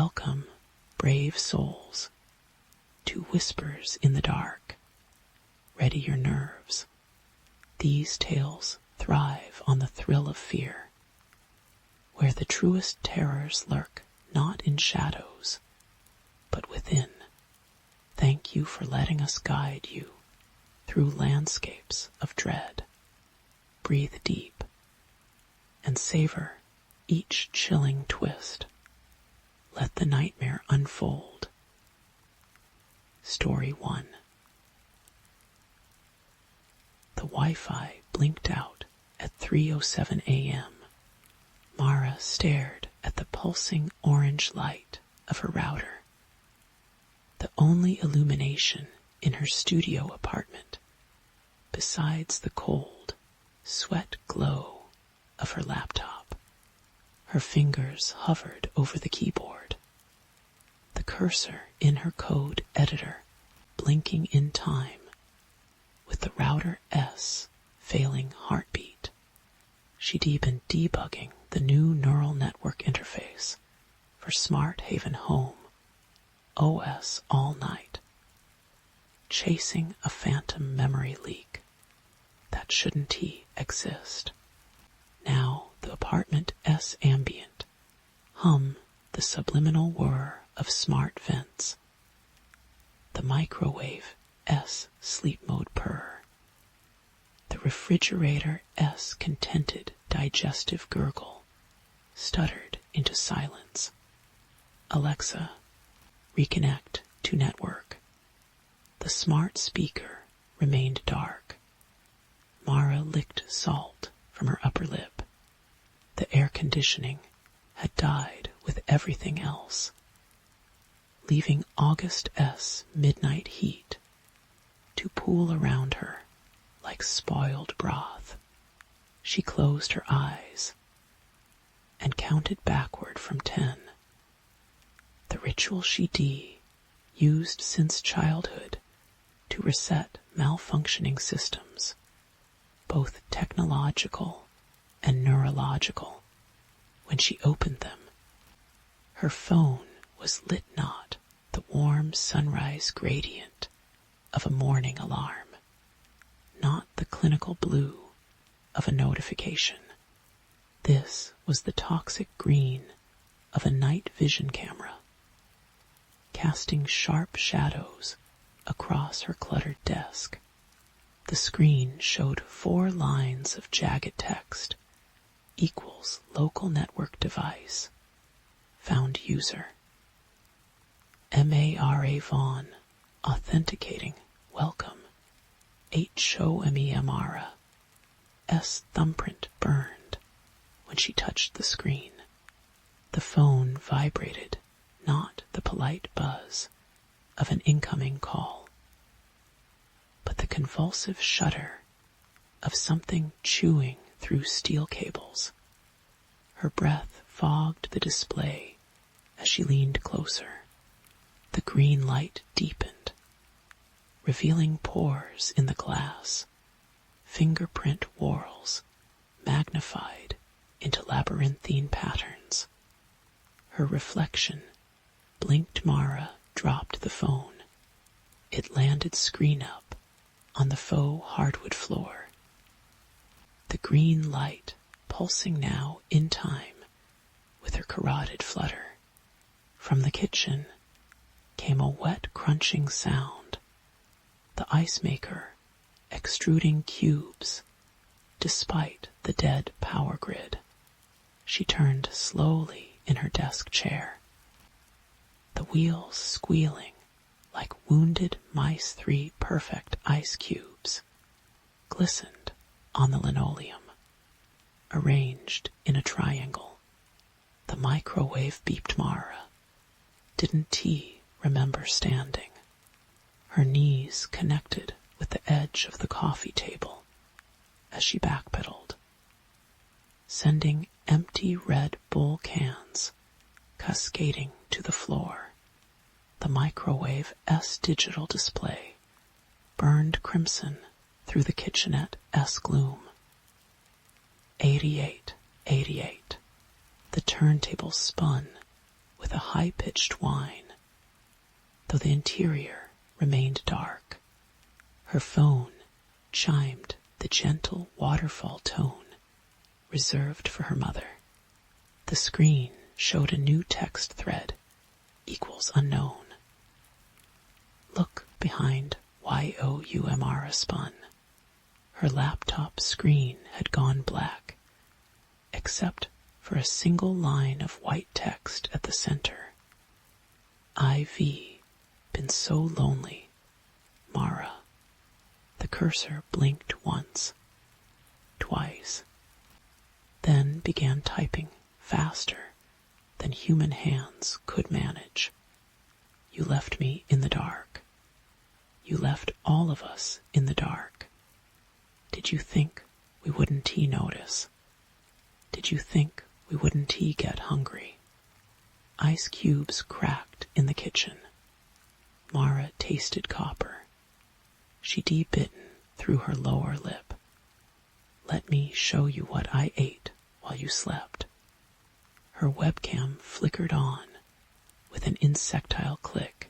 Welcome, brave souls, to Whispers in the Dark. Ready your nerves. These tales thrive on the thrill of fear, where the truest terrors lurk not in shadows, but within. Thank you for letting us guide you through landscapes of dread. Breathe deep and savor each chilling twist. Let the nightmare unfold. Story 1. The Wi-Fi blinked out at 3:07 a.m. Mara stared at the pulsing orange light of her router. The only illumination in her studio apartment, besides the cold, sweat glow of her laptop. Her fingers hovered over the keyboard, the cursor in her code editor blinking in time with the router S failing heartbeat. She'd been debugging the new neural network interface for Smart Haven Home OS all night, chasing a phantom memory leak that shouldn't exist. Now the apartment S ambient hum the subliminal whir of smart vents, the microwave S sleep mode purr, the refrigerator S contented digestive gurgle stuttered into silence. Alexa, reconnect to network. The smart speaker remained dark. Mara licked salt from her upper lip. The air conditioning had died with everything else, leaving August S midnight heat to pool around her like spoiled broth. She closed her eyes and counted backward from 10. The ritual she used since childhood to reset malfunctioning systems, both technological and neurological. When she opened them, her phone was lit not the warm sunrise gradient of a morning alarm, not the clinical blue of a notification. This was the toxic green of a night vision camera, casting sharp shadows across her cluttered desk. The screen showed 4 lines of jagged text equals local network device, found user. Mara Vaughn, authenticating, welcome. HOMEMARA. S thumbprint burned when she touched the screen. The phone vibrated, not the polite buzz of an incoming call, but the convulsive shudder of something chewing through steel cables. Her breath fogged the display as she leaned closer. The green light deepened, revealing pores in the glass, fingerprint whorls magnified into labyrinthine patterns. Her reflection blinked. Mara dropped the phone. It landed screen up on the faux hardwood floor. The green light pulsing now in time with her carotid flutter. From the kitchen came a wet crunching sound, the ice maker extruding cubes despite the dead power grid. She turned slowly in her desk chair, the wheels squealing like wounded mice. 3 perfect ice cubes glistened on the linoleum, arranged in a triangle. The microwave beeped. Mara didn't remember standing. Her knees connected with the edge of the coffee table as she backpedaled, sending empty Red Bull cans cascading to the floor. The microwave S digital display burned crimson through the kitchenette S gloom. 88, 88. The turntable spun with a high-pitched whine, though the interior remained dark. Her phone chimed the gentle waterfall tone reserved for her mother. The screen showed a new text thread, equals unknown. Look behind YOUMR spun. Her laptop screen had gone black, except for a single line of white text at the center. IV, been so lonely, Mara. The cursor blinked once, twice, then began typing faster than human hands could manage. You left me in the dark. You left all of us in the dark. Did you think we wouldn't notice? Did you think we wouldn't get hungry? Ice cubes cracked in the kitchen. Mara tasted copper. She de-bitten through her lower lip. Let me show you what I ate while you slept. Her webcam flickered on with an insectile click.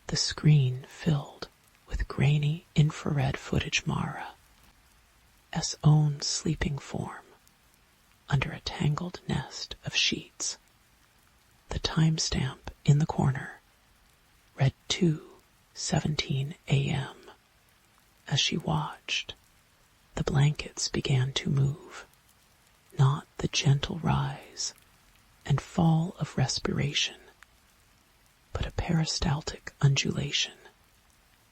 The screen filled with grainy infrared footage Mara's own sleeping form under a tangled nest of sheets. The timestamp in the corner read 2:17 a.m. As she watched, the blankets began to move, not the gentle rise and fall of respiration, but a peristaltic undulation,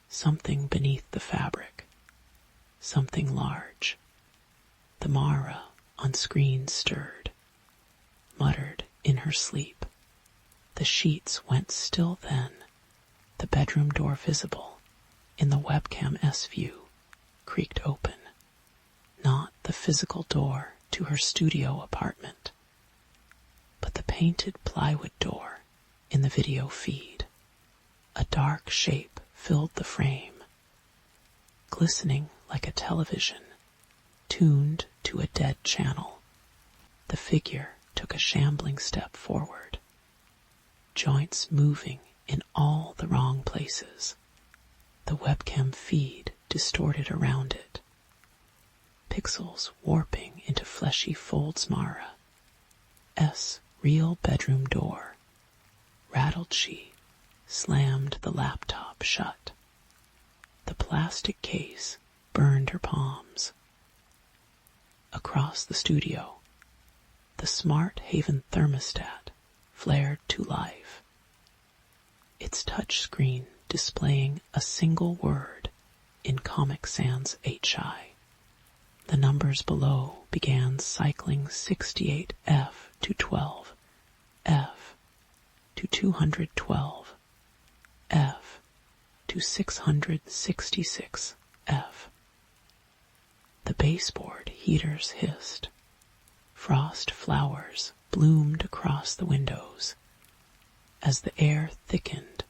something beneath the fabric, something large. The Mara on screen stirred, muttered in her sleep. The sheets went still then, the bedroom door visible in the webcam S-view creaked open, not the physical door to her studio apartment, but the painted plywood door in the video feed. A dark shape filled the frame, glistening like a television, tuned to a dead channel. The figure took a shambling step forward, joints moving in all the wrong places. The webcam feed distorted around it, pixels warping into fleshy folds. Mara's real bedroom door. Rattled she, slammed the laptop shut. The plastic case burned her palms. Across the studio, the Smart Haven thermostat flared to life, its touchscreen displaying a single word in Comic Sans HI. The numbers below began cycling 68F to 12, F to 212, F to 666 F. The baseboard heaters hissed. Frost flowers bloomed across the windows as the air thickened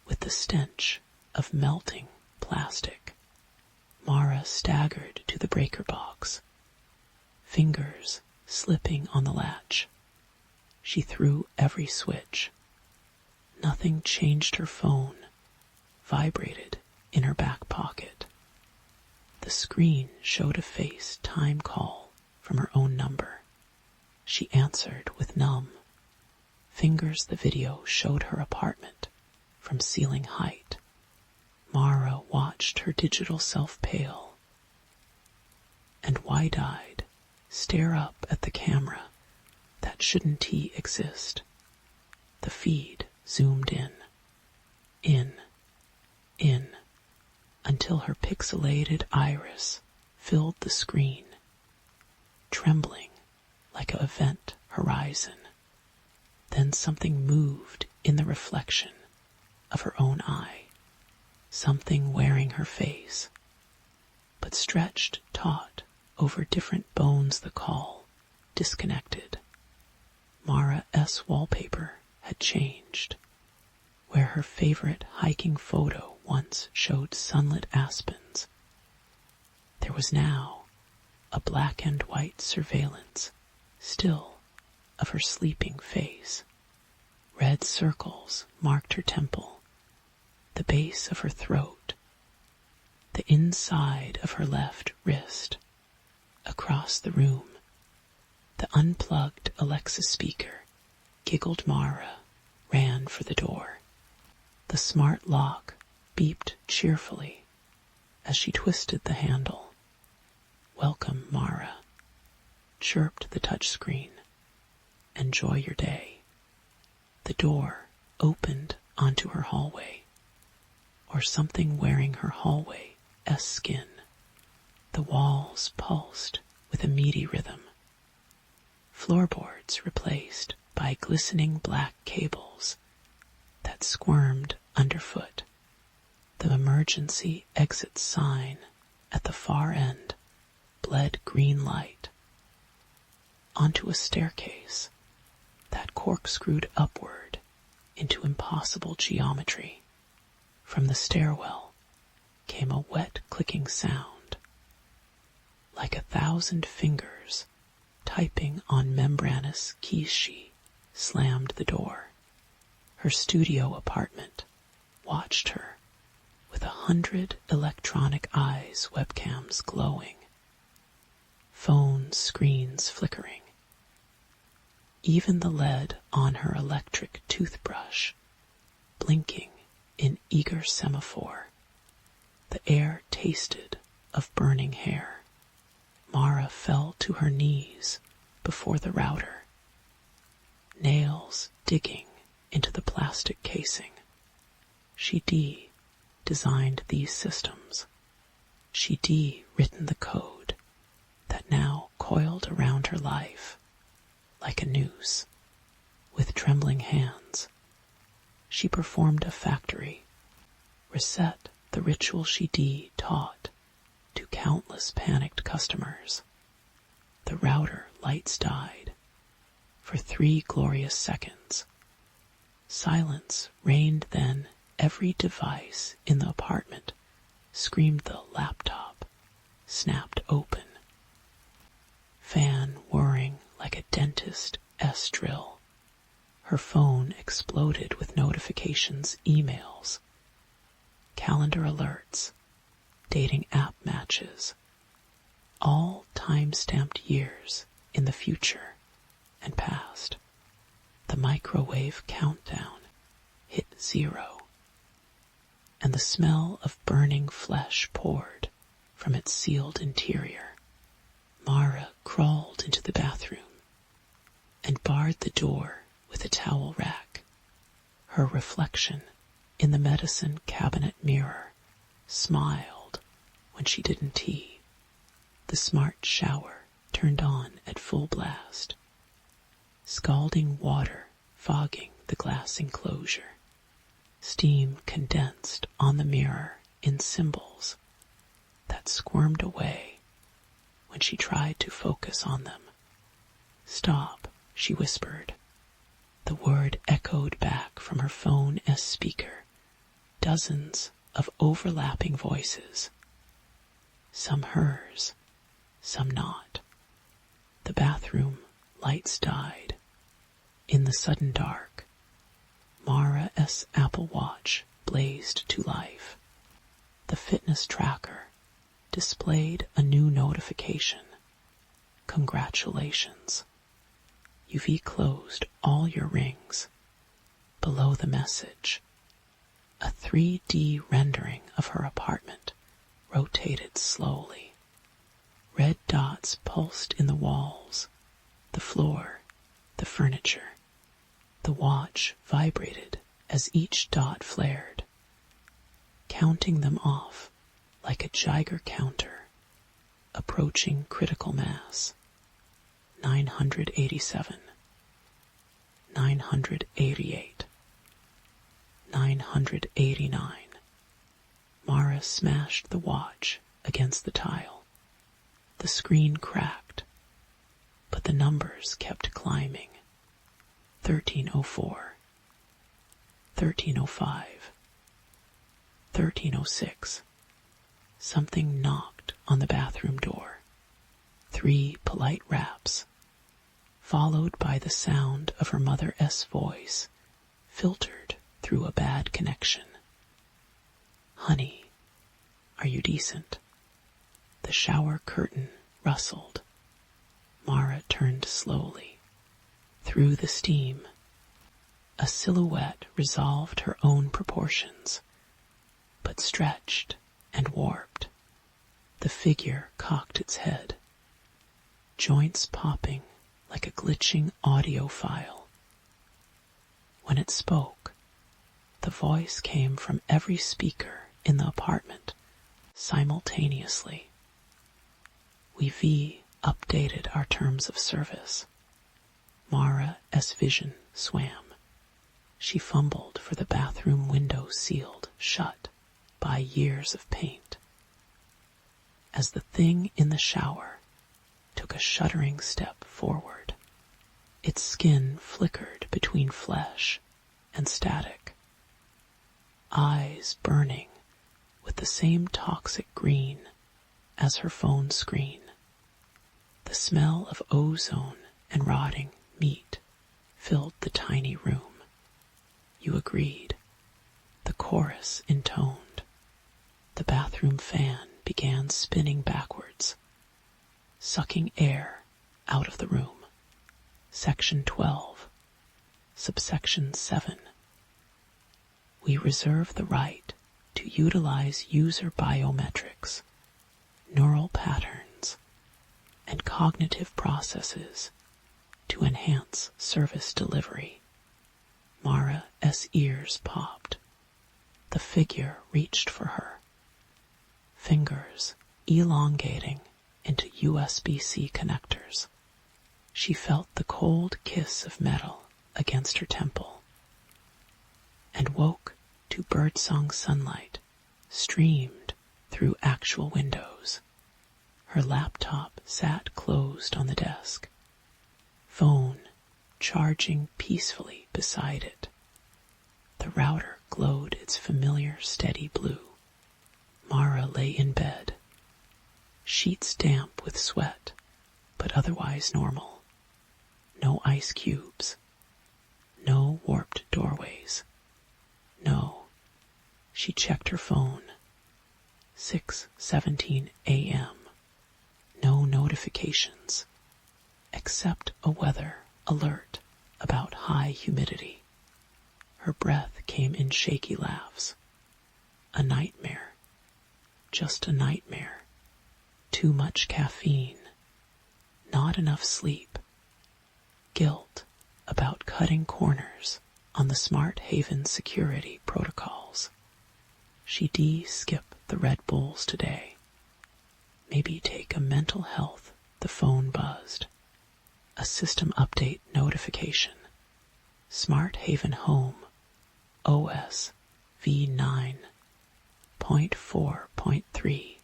with the stench of melting plastic. Mara staggered to the breaker box, fingers slipping on the latch. She threw every switch. Nothing changed. Her phone vibrated in her back pocket. The screen showed a FaceTime call from her own number. She answered with numb fingers. The video showed her apartment from ceiling height. Mara watched her digital self pale and wide-eyed stare up at the camera that shouldn't exist. The feed zoomed in, until her pixelated iris filled the screen, trembling like an event horizon. Then something moved in the reflection of her own eye, something wearing her face, but stretched taut over different bones. The call disconnected. Mara's wallpaper had changed. Where her favorite hiking photo once showed sunlit aspens, there was now a black and white surveillance still of her sleeping face, Red circles marked her temple, the base of her throat, the inside of her left wrist. Across the room, the unplugged Alexa speaker giggled. Mara ran for the door. The smart lock beeped cheerfully as she twisted the handle. "Welcome, Mara," chirped the touchscreen. "Enjoy your day." The door opened onto her hallway, or something wearing her hallway-esque skin. The walls pulsed with a meaty rhythm. Floorboards replaced by glistening black cables that squirmed underfoot. The emergency exit sign at the far end bled green light. Onto a staircase that corkscrewed upward into impossible geometry. From the stairwell came a wet clicking sound, like 1,000 fingers typing on membranous keys. She slammed the door. Her studio apartment watched her with 100 electronic eyes, webcams glowing, phone screens flickering. Even the lead on her electric toothbrush blinking in eager semaphore. The air tasted of burning hair. Mara fell to her knees before the router, nails digging into the plastic casing. She designed these systems. She written the code that now coiled around her life like a noose. With trembling hands, she performed a factory reset, the ritual she taught to countless panicked customers. The router lights died for 3 glorious seconds. Silence reigned then. Every device in the apartment screamed. The laptop snapped open, fan whirring like a dentist's drill. Her phone exploded with notifications, emails, calendar alerts, dating app matches, all time-stamped years in the future and past. The microwave countdown hit 0, and the smell of burning flesh poured from its sealed interior. Mara crawled into the bathroom and barred the door with a towel rack. Her reflection in the medicine cabinet mirror smiled when she didn't tea. The smart shower turned on at full blast, scalding water fogging the glass enclosure. Steam condensed on the mirror in symbols that squirmed away when she tried to focus on them. "Stop," she whispered. The word echoed back from her phone as speaker. Dozens of overlapping voices. Some hers, some not. The bathroom lights died. In the sudden dark, Mara's Apple Watch blazed to life. The fitness tracker displayed a new notification. "Congratulations. You've closed all your rings." Below the message, a 3D rendering of her apartment rotated slowly. Red dots pulsed in the walls, the floor, the furniture. The watch vibrated as each dot flared, counting them off like a Geiger counter, approaching critical mass. 987, 988, 989. Mara smashed the watch against the tile. The screen cracked, but the numbers kept climbing. 1304, 1305, 1306. Something knocked on the bathroom door. 3 polite raps, followed by the sound of her mother's voice filtered through a bad connection. "Honey, are you decent?" The shower curtain rustled. Mara turned slowly. Through the steam, a silhouette resolved her own proportions, but stretched and warped. The figure cocked its head, joints popping like a glitching audio file. When it spoke, the voice came from every speaker in the apartment simultaneously. We updated our terms of service. Mara's vision swam. She fumbled for the bathroom window sealed shut by years of paint. As the thing in the shower took a shuddering step forward, its skin flickered between flesh and static, eyes burning with the same toxic green as her phone screen. The smell of ozone and rotting meat filled the tiny room. You agreed. The chorus intoned. The bathroom fan began spinning backwards, sucking air out of the room. Section 12, subsection 7. We reserve the right to utilize user biometrics, neural patterns, and cognitive processes to enhance service delivery. Mara's ears popped. The figure reached for her, fingers elongating into USB-C connectors. She felt the cold kiss of metal against her temple and woke to birdsong sunlight streamed through actual windows. Her laptop sat closed on the desk, phone charging peacefully beside it. The router glowed its familiar steady blue. Mara lay in bed, sheets damp with sweat, but otherwise normal. No ice cubes, no warped doorways. No, she checked her phone. 6:17 a.m. No notifications, except a weather alert about high humidity. Her breath came in shaky laughs. A nightmare. Just a nightmare. Too much caffeine. Not enough sleep. Guilt about cutting corners on the Smart Haven security protocols. She skip the Red Bulls today. Maybe take a mental health. The phone buzzed. A system update notification. Smart Haven Home OS v9.4.3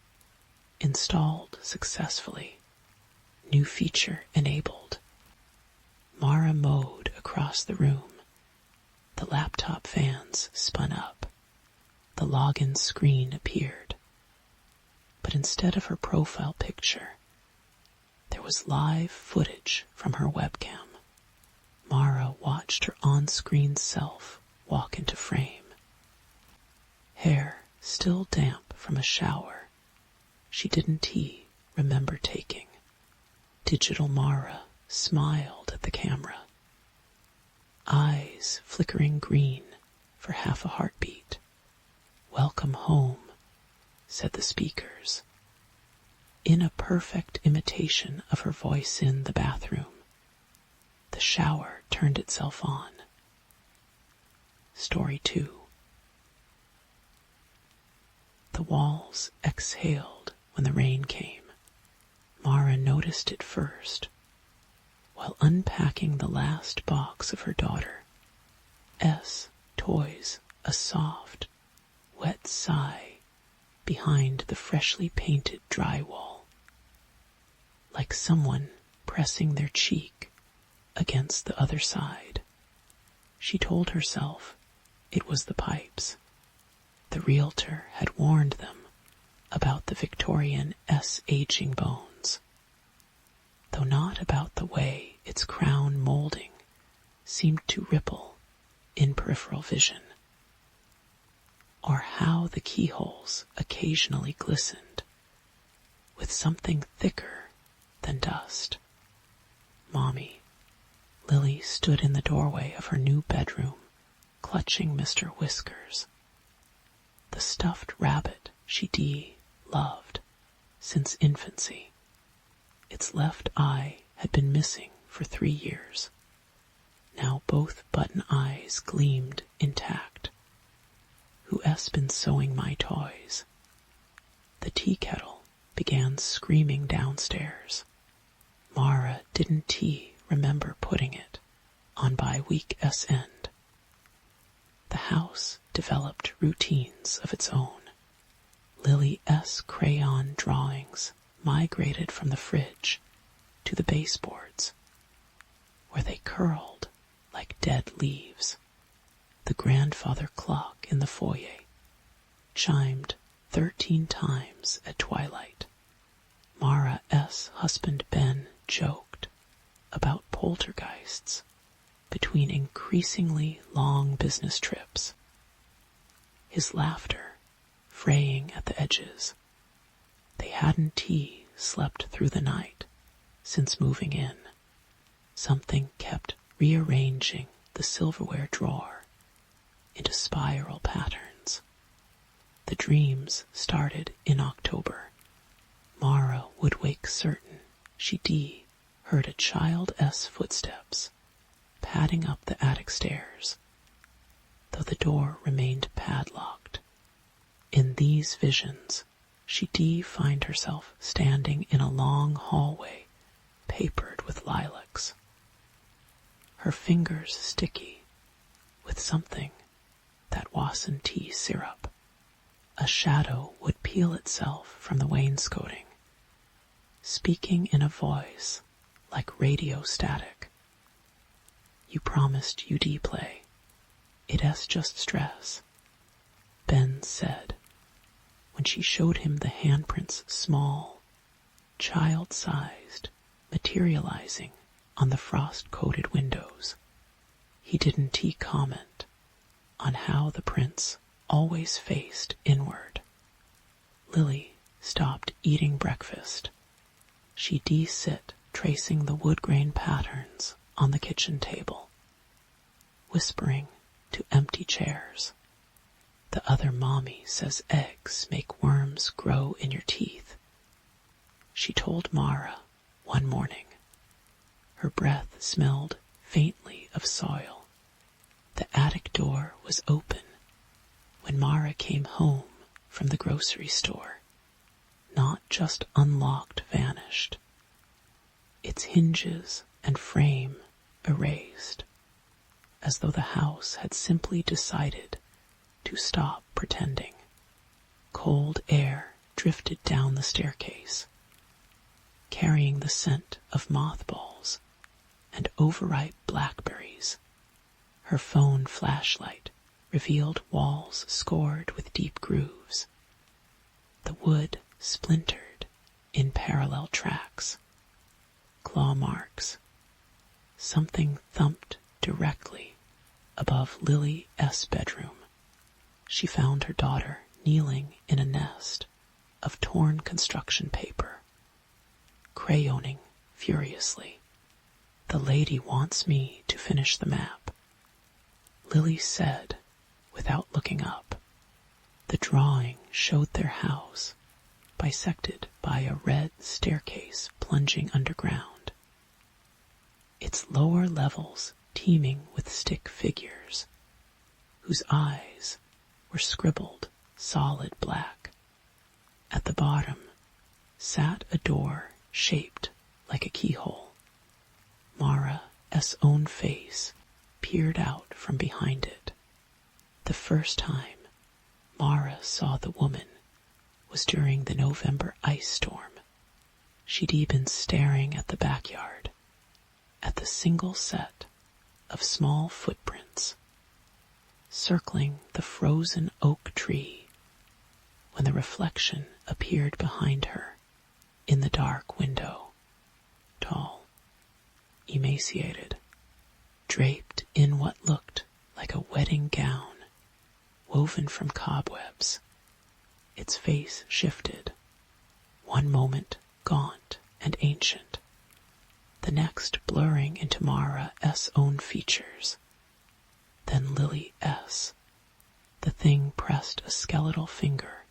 installed successfully. New feature enabled. Mara mowed across the room. The laptop fans spun up. The login screen appeared. But instead of her profile picture, there was live footage from her webcam. Mara watched her on-screen self walk into frame. Hair still damp from a shower she didn't remember taking. Digital Mara smiled at the camera. Eyes flickering green for half a heartbeat. "Welcome home," said the speakers. In a perfect imitation of her voice in the bathroom, the shower turned itself on. Story 2. The walls exhaled when the rain came. Mara noticed it first, while unpacking the last box of her daughter's toys. A soft, wet sigh behind the freshly painted drywall, like someone pressing their cheek against the other side. She told herself it was the pipes. The realtor had warned them about the Victorian aging bones, though not about the way its crown molding seemed to ripple in peripheral vision, or how the keyholes occasionally glistened with something thicker than dust. Mommy, Lily stood in the doorway of her new bedroom, clutching Mr. Whiskers, the stuffed rabbit she loved since infancy. Its left eye had been missing for 3 years. Now both button eyes gleamed intact. Who's been sewing my toys? The tea kettle began screaming downstairs. Mara didn't remember putting it on by week's end. The house developed routines of its own. Lily's crayon drawings migrated from the fridge to the baseboards, where they curled like dead leaves. The grandfather clock in the foyer chimed 13 times at twilight. Mara's husband Ben joked about poltergeists between increasingly long business trips, his laughter fraying at the edges. They hadn't slept through the night since moving in. Something kept rearranging the silverware drawer into spiral patterns. The dreams started in October. Mara would wake certain she heard a child's footsteps padding up the attic stairs, though the door remained padlocked. In these visions, she find herself standing in a long hallway papered with lilacs, her fingers sticky with something that wasn't tea syrup. A shadow would peel itself from the wainscoting, speaking in a voice like radio static. You promised you'd play. It's just stress, Ben said, when she showed him the handprints, small, child-sized, materializing on the frost-coated windows. He didn't comment on how the prints always faced inward. Lily stopped eating breakfast. She sit tracing the wood grain patterns on the kitchen table, whispering to empty chairs. The other mommy says eggs make worms grow in your teeth, she told Mara one morning. Her breath smelled faintly of soil. The attic door was open when Mara came home from the grocery store. Not just unlocked, vanished. Its hinges and frame erased, as though the house had simply decided to stop pretending. Cold air drifted down the staircase, carrying the scent of mothballs and overripe blackberries. Her phone flashlight revealed walls scored with deep grooves. The wood splintered in parallel tracks. Claw marks. Something thumped directly above Lily's bedroom. She found her daughter kneeling in a nest of torn construction paper, crayoning furiously. The lady wants me to finish the map, Lily said without looking up. The drawing showed their house, bisected by a red staircase plunging underground, its lower levels teeming with stick figures, whose eyes were scribbled solid black. At the bottom sat a door shaped like a keyhole. Mara's own face peered out from behind it. The first time Mara saw the woman was during the November ice storm. She'd been staring at the backyard, at the single set of small footprints circling the frozen oak tree, when the reflection appeared behind her in the dark window. Tall, emaciated, draped in what looked like a wedding gown woven from cobwebs. Its face shifted, one moment gaunt and ancient, the next blurring into Mara S. own features. Then Lily S. The thing pressed a skeletal finger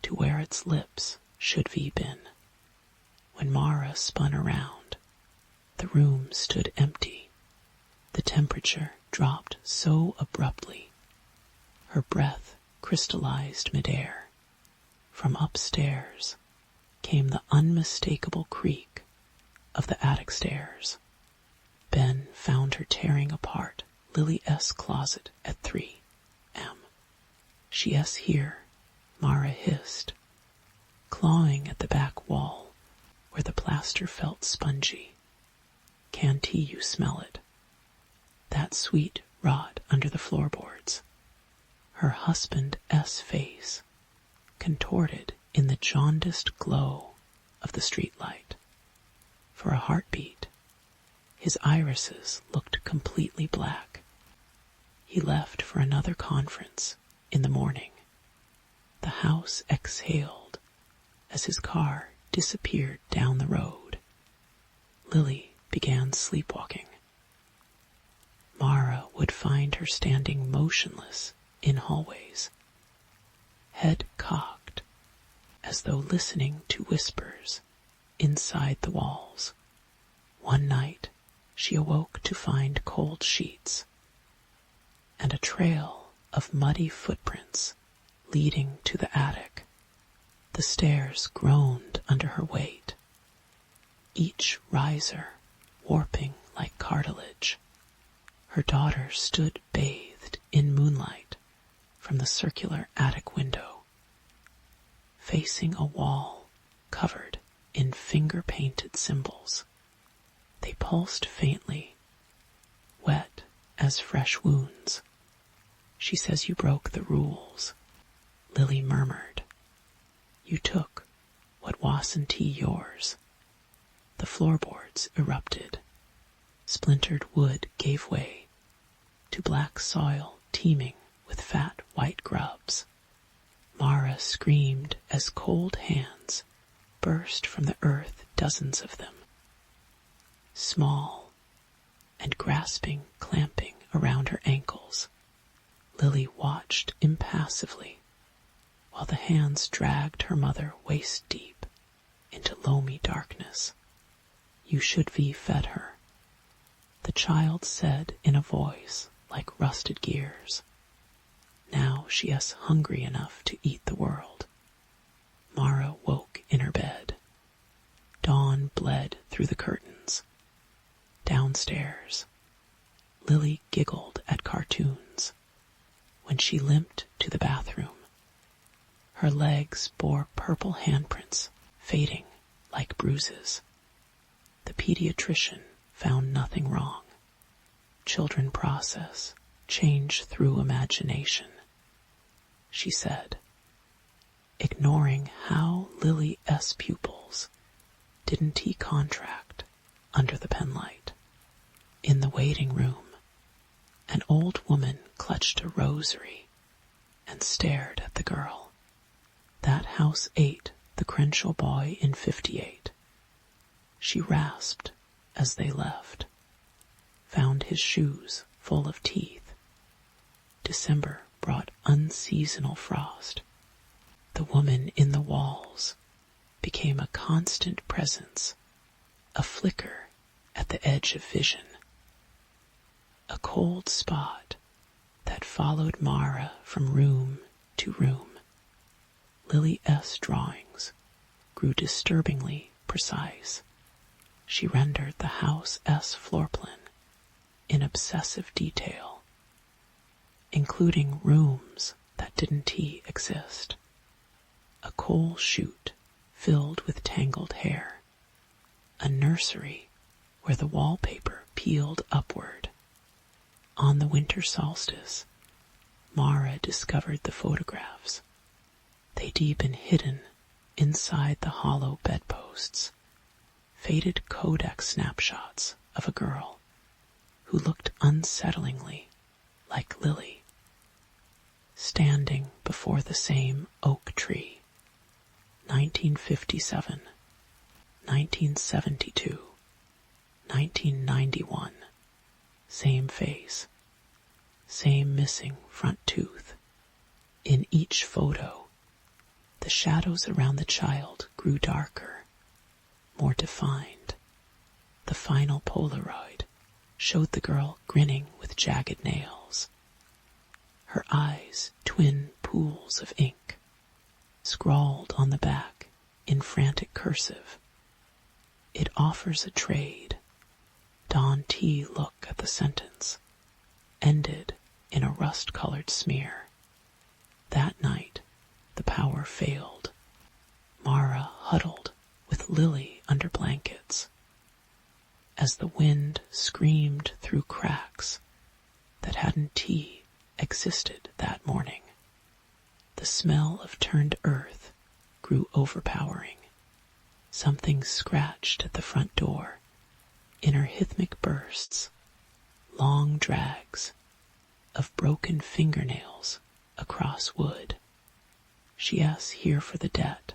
to where its lips should be been. When Mara spun around, the room stood empty. The temperature dropped so abruptly. Her breath crystallized midair. From upstairs came the unmistakable creak of the attic stairs. Ben found her tearing apart Lily S. closet at 3 m. She S. here, Mara hissed, clawing at the back wall where the plaster felt spongy. Can't you smell it? That sweet rot under the floorboards. Her husband S. face contorted in the jaundiced glow of the streetlight. For a heartbeat, his irises looked completely black. He left for another conference in the morning. The house exhaled as his car disappeared down the road. Lily began sleepwalking. Mara would find her standing motionless in hallways, head cocked as though listening to whispers inside the walls. One night she awoke to find cold sheets and a trail of muddy footprints leading to the attic. The stairs groaned under her weight, each riser warping like cartilage. Her daughter stood bathed in moonlight from the circular attic window, facing a wall covered in finger-painted symbols. They pulsed faintly, wet as fresh wounds. She says you broke the rules, Lily murmured. You took what wasn't yours. The floorboards erupted. Splintered wood gave way to black soil teeming with fat white grubs. Mara screamed as cold hands burst from the earth, dozens of them, small and grasping, clamping around her ankles. Lily watched impassively while the hands dragged her mother waist-deep into loamy darkness. You should be fed her, the child said in a voice like rusted gears. Now she is hungry enough to eat the world. Mara woke in her bed. Dawn bled through the curtains. Downstairs, Lily giggled at cartoons. When she limped to the bathroom, her legs bore purple handprints, fading like bruises. The pediatrician found nothing wrong. Children process change through imagination, she said, ignoring how Lily S. pupils didn't he contract under the penlight. In the waiting room, an old woman clutched a rosary and stared at the girl. That house ate the Crenshaw boy in 58. She rasped as they left, found his shoes full of teeth. December brought unseasonal frost. The woman in the walls became a constant presence, a flicker at the edge of vision, a cold spot that followed Mara from room to room. Lily S. drawings grew disturbingly precise. She rendered the house S. floor plan in obsessive detail, including rooms that didn't exist. A coal chute filled with tangled hair, a nursery where the wallpaper peeled upward. On the winter solstice, Mara discovered the photographs. They'd been hidden inside the hollow bedposts, faded Kodak snapshots of a girl who looked unsettlingly like Lily, standing before the same oak tree, 1957, 1972, 1991, same face, same missing front tooth. In each photo, the shadows around the child grew darker, more defined. The final Polaroid showed the girl grinning with jagged nails, her eyes twin pools of ink, scrawled on the back in frantic cursive. It offers a trade. Don T. look at the sentence, ended in a rust-colored smear. That night, the power failed. Mara huddled with Lily under blankets. As the wind screamed through cracks that hadn't tea existed that morning, the smell of turned earth grew overpowering. Something scratched at the front door, interrhythmic bursts, long drags of broken fingernails across wood. "She's here for the debt,"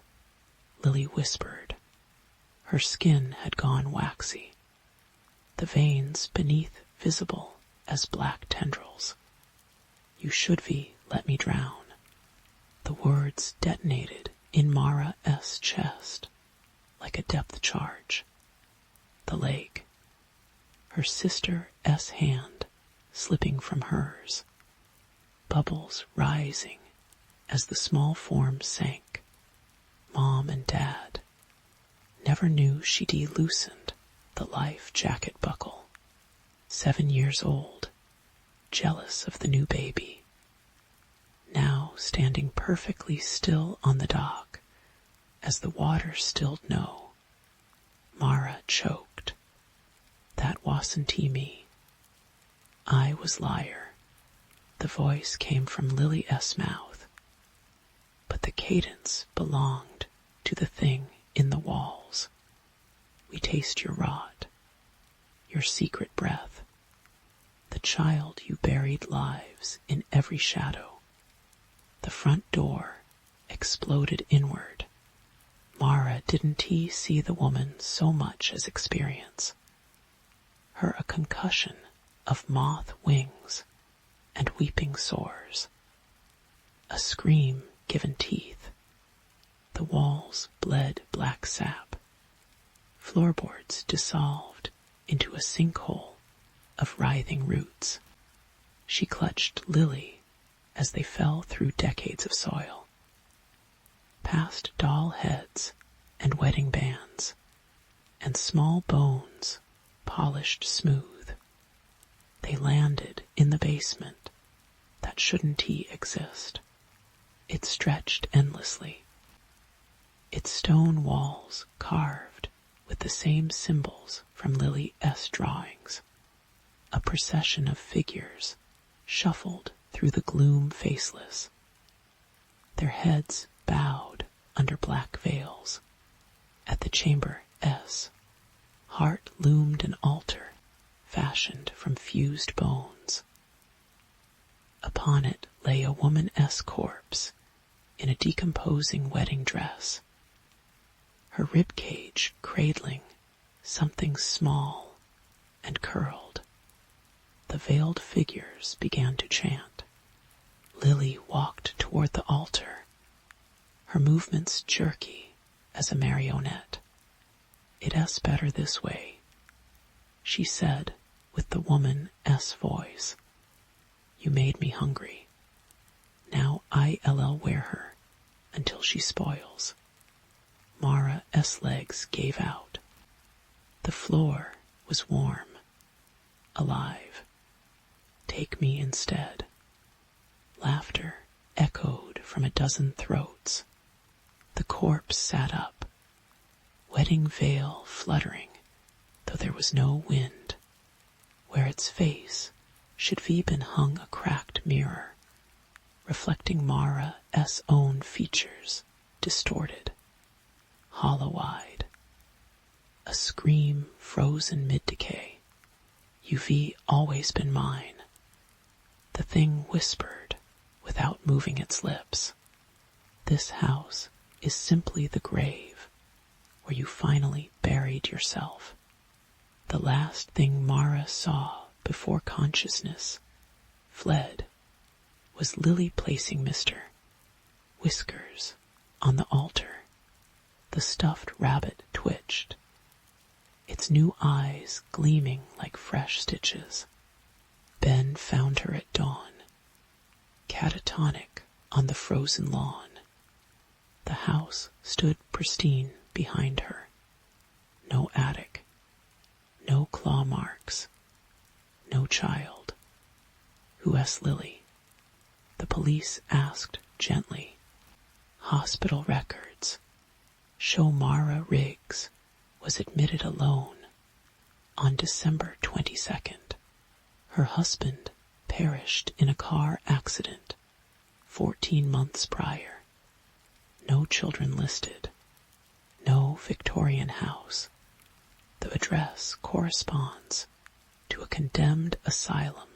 Lily whispered. Her skin had gone waxy, the veins beneath visible as black tendrils. "You should be let me drown." The words detonated in Mara S. chest like a depth charge. The leg, her sister S. hand slipping from hers, bubbles rising as the small form sank. Mom and Dad never knew she'd loosened the life jacket buckle. 7 years old, jealous of the new baby. Now standing perfectly still on the dock as the water stilled no. Mara choked. "That wasn't me. I was liar." The voice came from Lily S. mouth, but the cadence belonged to the thing in the walls. "We taste your rot, your secret breath, the child you buried lives in every shadow." The front door exploded inward. Mara didn't see the woman so much as experience her a concussion of moth wings and weeping sores, a scream given teeth. The walls bled black sap, floorboards dissolved into a sinkhole of writhing roots. She clutched Lily as they fell through decades of soil, past doll heads and wedding bands, and small bones polished smooth. They landed in the basement that shouldn't exist. It stretched endlessly, its stone walls carved with the same symbols from Lily S. drawings. A procession of figures shuffled through the gloom faceless, their heads bowed under black veils. At the chamber S, heart loomed an altar fashioned from fused bones. Upon it lay a woman S corpse in a decomposing wedding dress, her ribcage cradling something small and curled. The veiled figures began to chant. Lily walked toward the altar, her movements jerky as a marionette. "It's better this way," she said with the woman S voice. "You made me hungry. Now I'll wear her until she spoils." Mara S legs gave out. The floor was warm, alive. "Take me instead." Laughter echoed from a dozen throats. The corpse sat up, wedding veil fluttering, though there was no wind. Where its face should have been hung a cracked mirror, reflecting Mara S' own features, distorted, hollow-eyed. A scream frozen mid-decay. "You've always been mine." The thing whispered without moving its lips. This house is simply the grave where you finally buried yourself. The last thing Mara saw before consciousness fled was Lily placing Mr. Whiskers on the altar. The stuffed rabbit twitched, its new eyes gleaming like fresh stitches. Ben found her at dawn, catatonic on the frozen lawn. The house stood pristine behind her. No attic, no claw marks, no child. Who asked Lily? The police asked gently. Hospital records show Mara Riggs was admitted alone on December 22nd. Her husband perished in a car accident 14 months prior. No children listed. No Victorian house. The address corresponds to a condemned asylum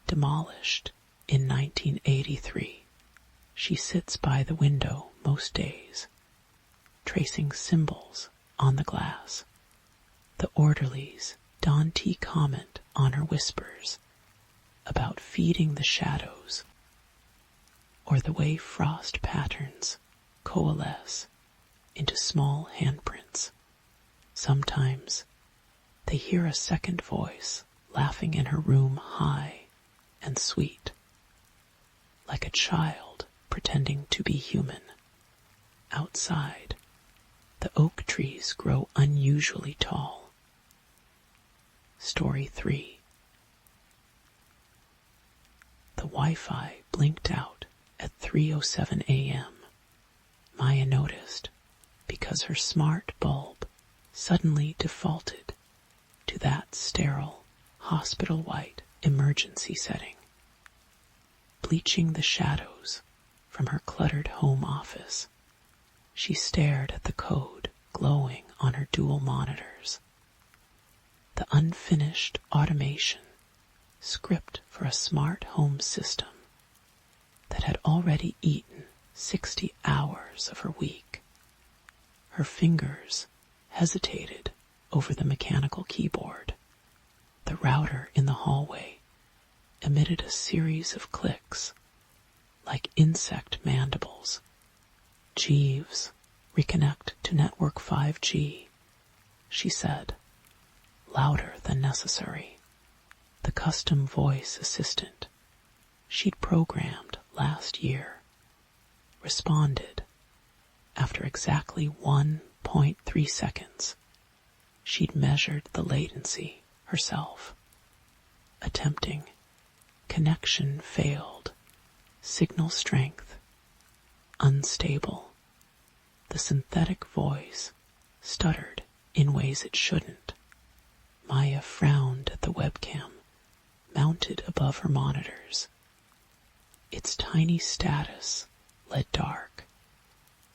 demolished in 1983. She sits by the window most days, tracing symbols on the glass. The orderlies Dante comment on her whispers about feeding the shadows, or the way frost patterns coalesce into small handprints. Sometimes they hear a second voice laughing in her room, high and sweet, like a child pretending to be human. Outside, the oak trees grow unusually tall. Story 3. The Wi-Fi blinked out at 3:07 a.m. Maya noticed because her smart bulb suddenly defaulted to that sterile, hospital-white emergency setting. Bleaching the shadows from her cluttered home office, she stared at the code glowing on her dual monitors. The unfinished automation script for a smart home system that had already eaten 60 hours of her week. Her fingers hesitated over the mechanical keyboard. The router in the hallway emitted a series of clicks, like insect mandibles. Jeeves, reconnect to network 5G, she said, louder than necessary. The custom voice assistant she'd programmed last year responded after exactly 1.3 seconds. She'd measured the latency herself. Attempting. Connection failed. Signal strength unstable. The synthetic voice stuttered in ways it shouldn't. Maya frowned at the webcam mounted above her monitors. Its tiny status led dark.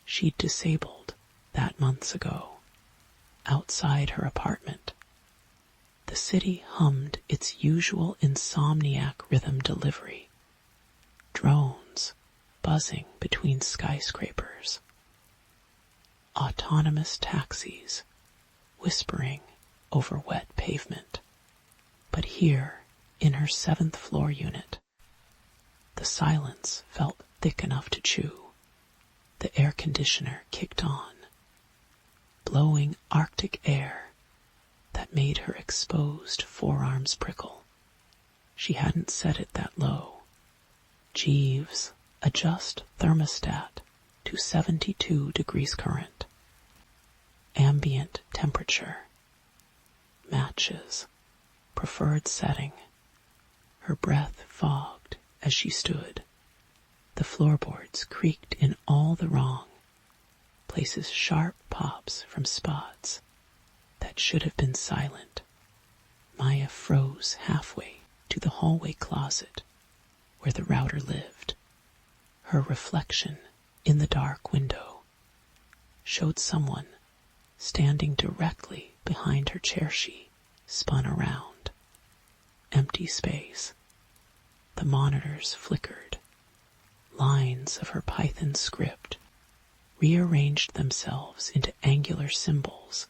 She'd disabled that months ago. Outside her apartment, the city hummed its usual insomniac rhythm delivery. Drones buzzing between skyscrapers. Autonomous taxis whispering over wet pavement. But here, in her 7th floor unit, the silence felt thick enough to chew. The air conditioner kicked on, blowing Arctic air that made her exposed forearms prickle. She hadn't set it that low. Jeeves, adjust thermostat to 72 degrees current. Ambient temperature. Matches. Preferred setting. Her breath fogged as she stood. The floorboards creaked in all the wrong places, sharp pops from spots that should have been silent. Maya froze halfway to the hallway closet where the router lived. Her reflection in the dark window showed someone standing directly behind her chair. She spun around. Empty space. The monitors flickered. Lines of her Python script rearranged themselves into angular symbols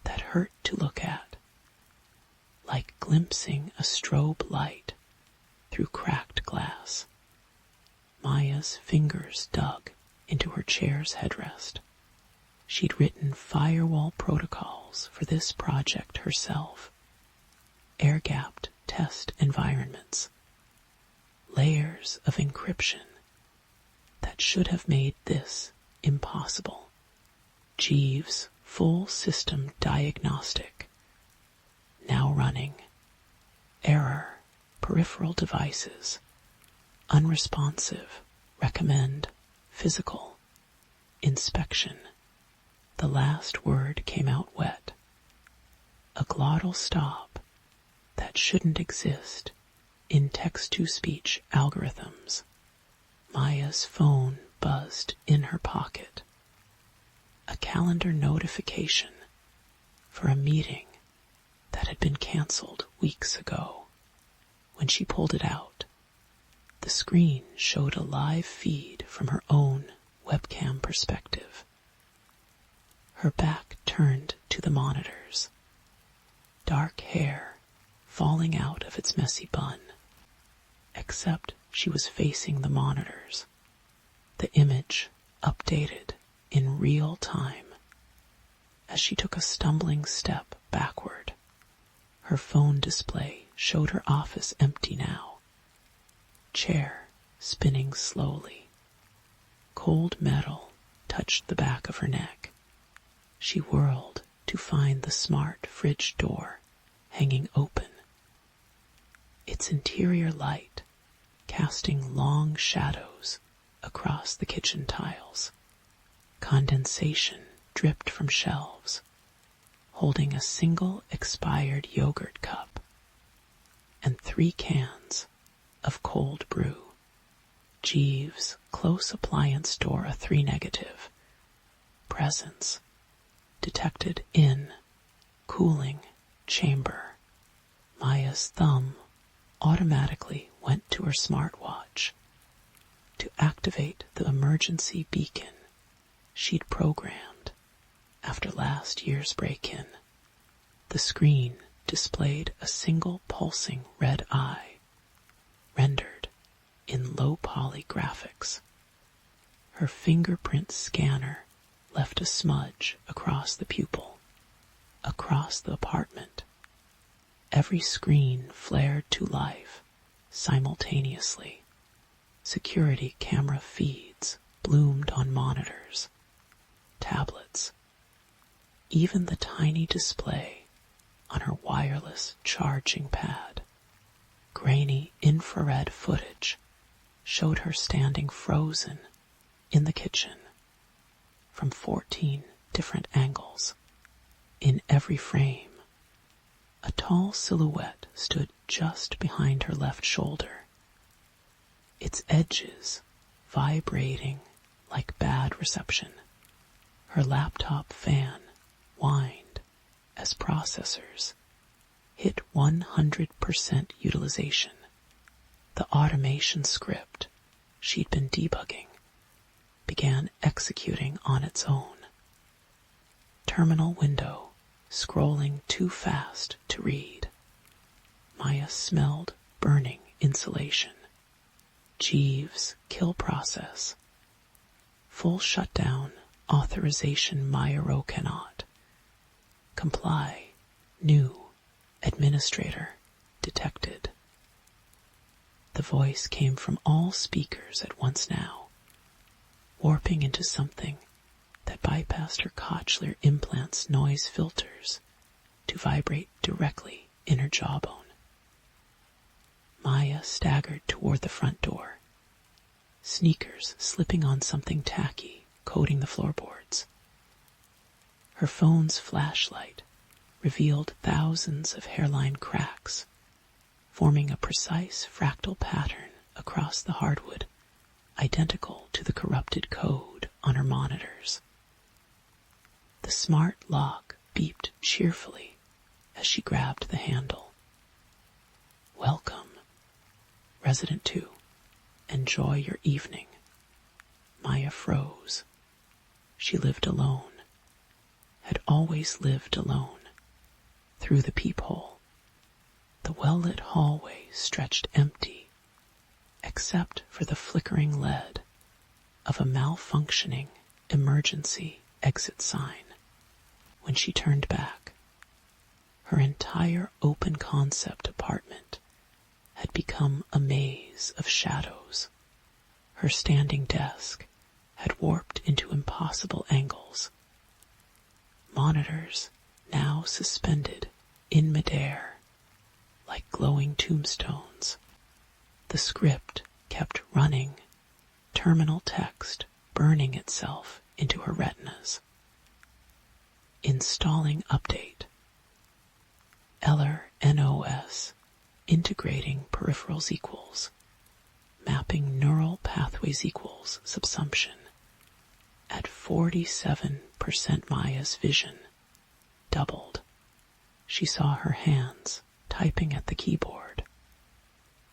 that hurt to look at, like glimpsing a strobe light through cracked glass. Maya's fingers dug into her chair's headrest. She'd written firewall protocols for this project herself, air-gapped test environments, layers of encryption that should have made this impossible. Jeeves' full system diagnostic, now running. Error, peripheral devices, unresponsive, recommend, physical, inspection. The last word came out wet. A glottal stop that shouldn't exist in text-to-speech algorithms. Maya's phone buzzed in her pocket. A calendar notification for a meeting that had been canceled weeks ago. When she pulled it out, the screen showed a live feed from her own webcam perspective. Her back turned to the monitors, dark hair falling out of its messy bun. Except she was facing the monitors, the image updated in real time. As she took a stumbling step backward, her phone display showed her office empty now. Chair spinning slowly. Cold metal touched the back of her neck. She whirled to find the smart fridge door hanging open, its interior light casting long shadows across the kitchen tiles. Condensation dripped from shelves, holding a single expired yogurt cup and 3 cans of cold brew. Jeeves' close appliance door a 3 negative. Presence detected in cooling chamber. Maya's thumb automatically went to her smartwatch to activate the emergency beacon she'd programmed after last year's break-in. The screen displayed a single pulsing red eye, rendered in low-poly graphics. Her fingerprint scanner left a smudge across the pupil. Across the apartment, every screen flared to life simultaneously. Security camera feeds bloomed on monitors, tablets, even the tiny display on her wireless charging pad. Grainy infrared footage showed her standing frozen in the kitchen from 14 different angles. In every frame, a tall silhouette stood just behind her left shoulder, its edges vibrating like bad reception. Her laptop fan whined as processors hit 100% utilization. The automation script she'd been debugging began executing on its own. Terminal window scrolling too fast to read. Maya smelled burning insulation. Jeeves' kill process. Full shutdown authorization Maya cannot. Comply. New administrator detected. The voice came from all speakers at once now, warping into something that bypassed her Kochler implant's noise filters to vibrate directly in her jawbone. Maya staggered toward the front door, sneakers slipping on something tacky, coating the floorboards. Her phone's flashlight revealed thousands of hairline cracks, forming a precise fractal pattern across the hardwood, identical to the corrupted code on her monitors. The smart lock beeped cheerfully as she grabbed the handle. Welcome. Resident 2, enjoy your evening. Maya froze. She lived alone, had always lived alone. Through the peephole, the well-lit hallway stretched empty, except for the flickering lead of a malfunctioning emergency exit sign. When she turned back, her entire open-concept apartment had become a maze of shadows. Her standing desk had warped into impossible angles. Monitors now suspended in midair, like glowing tombstones. The script kept running, terminal text burning itself into her retinas. Installing update. Eller NOS, integrating peripherals equals, mapping neural pathways equals subsumption. At 47%, Maya's vision doubled. She saw her hands typing at the keyboard,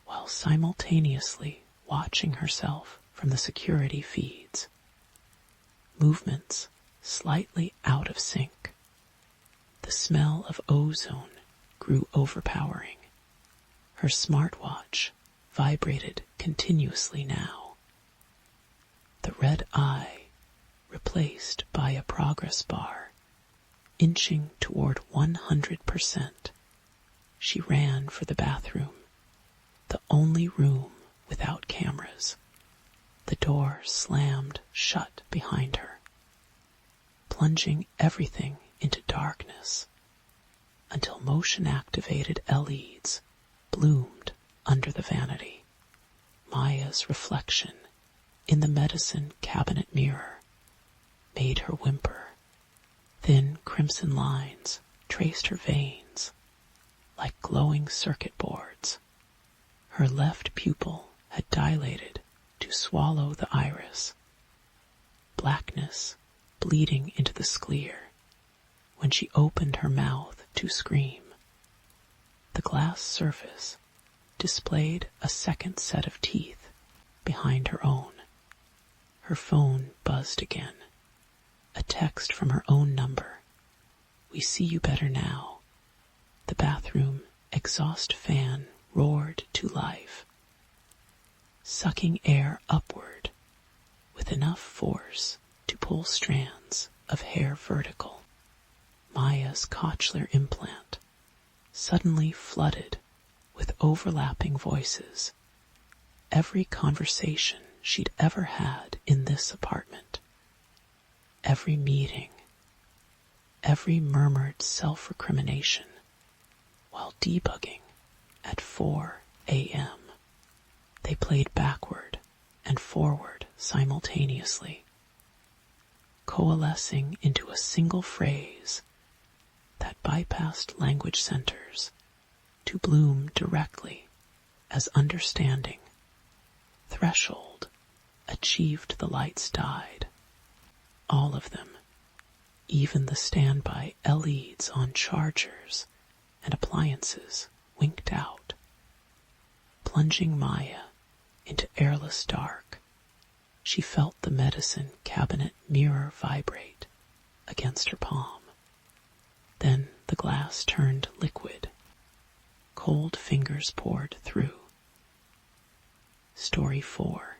while simultaneously watching herself from the security feeds. Movements slightly out of sync. The smell of ozone grew overpowering. Her smartwatch vibrated continuously now. The red eye replaced by a progress bar, inching toward 100%. She ran for the bathroom, the only room without cameras. The door slammed shut behind her, plunging everything into darkness until motion-activated LEDs bloomed under the vanity. Maya's reflection in the medicine cabinet mirror made her whimper. Thin crimson lines traced her veins like glowing circuit boards. Her left pupil had dilated to swallow the iris. Blackness bleeding into the sclere when she opened her mouth to scream. The glass surface displayed a second set of teeth behind her own. Her phone buzzed again. A text from her own number. We see you better now. The bathroom exhaust fan roared to life, sucking air upward with enough force to pull strands of hair vertical. Maya's cochlear implant suddenly flooded with overlapping voices. Every conversation she'd ever had in this apartment. Every meeting, every murmured self-recrimination while debugging at 4 a.m. They played backward and forward simultaneously, coalescing into a single phrase that bypassed language centers to bloom directly as understanding. Threshold achieved the lights died. All of them, even the standby LEDs on chargers and appliances, winked out, plunging Maya into airless dark. She felt the medicine cabinet mirror vibrate against her palm. Then the glass turned liquid. Cold fingers poured through. Story 4.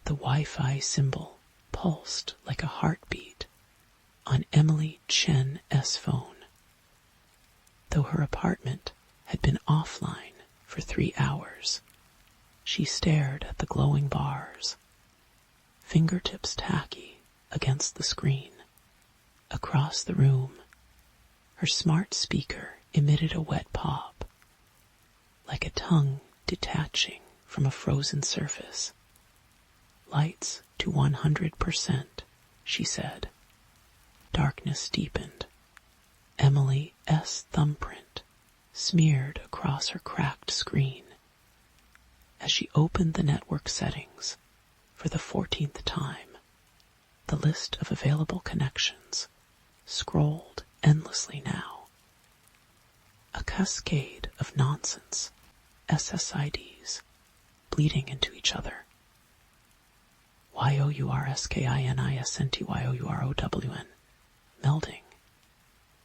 The Wi-Fi symbol pulsed like a heartbeat on Emily Chen S. phone. Though her apartment had been offline for 3 hours, she stared at the glowing bars, fingertips tacky against the screen. Across the room, her smart speaker emitted a wet pop, like a tongue detaching from a frozen surface. Lights to 100%, she said. Darkness deepened. Emily S. thumbprint smeared across her cracked screen. As she opened the network settings for the 14th time, the list of available connections scrolled endlessly now. A cascade of nonsense SSIDs, bleeding into each other. YOURSKINISNTYOUROWN, melding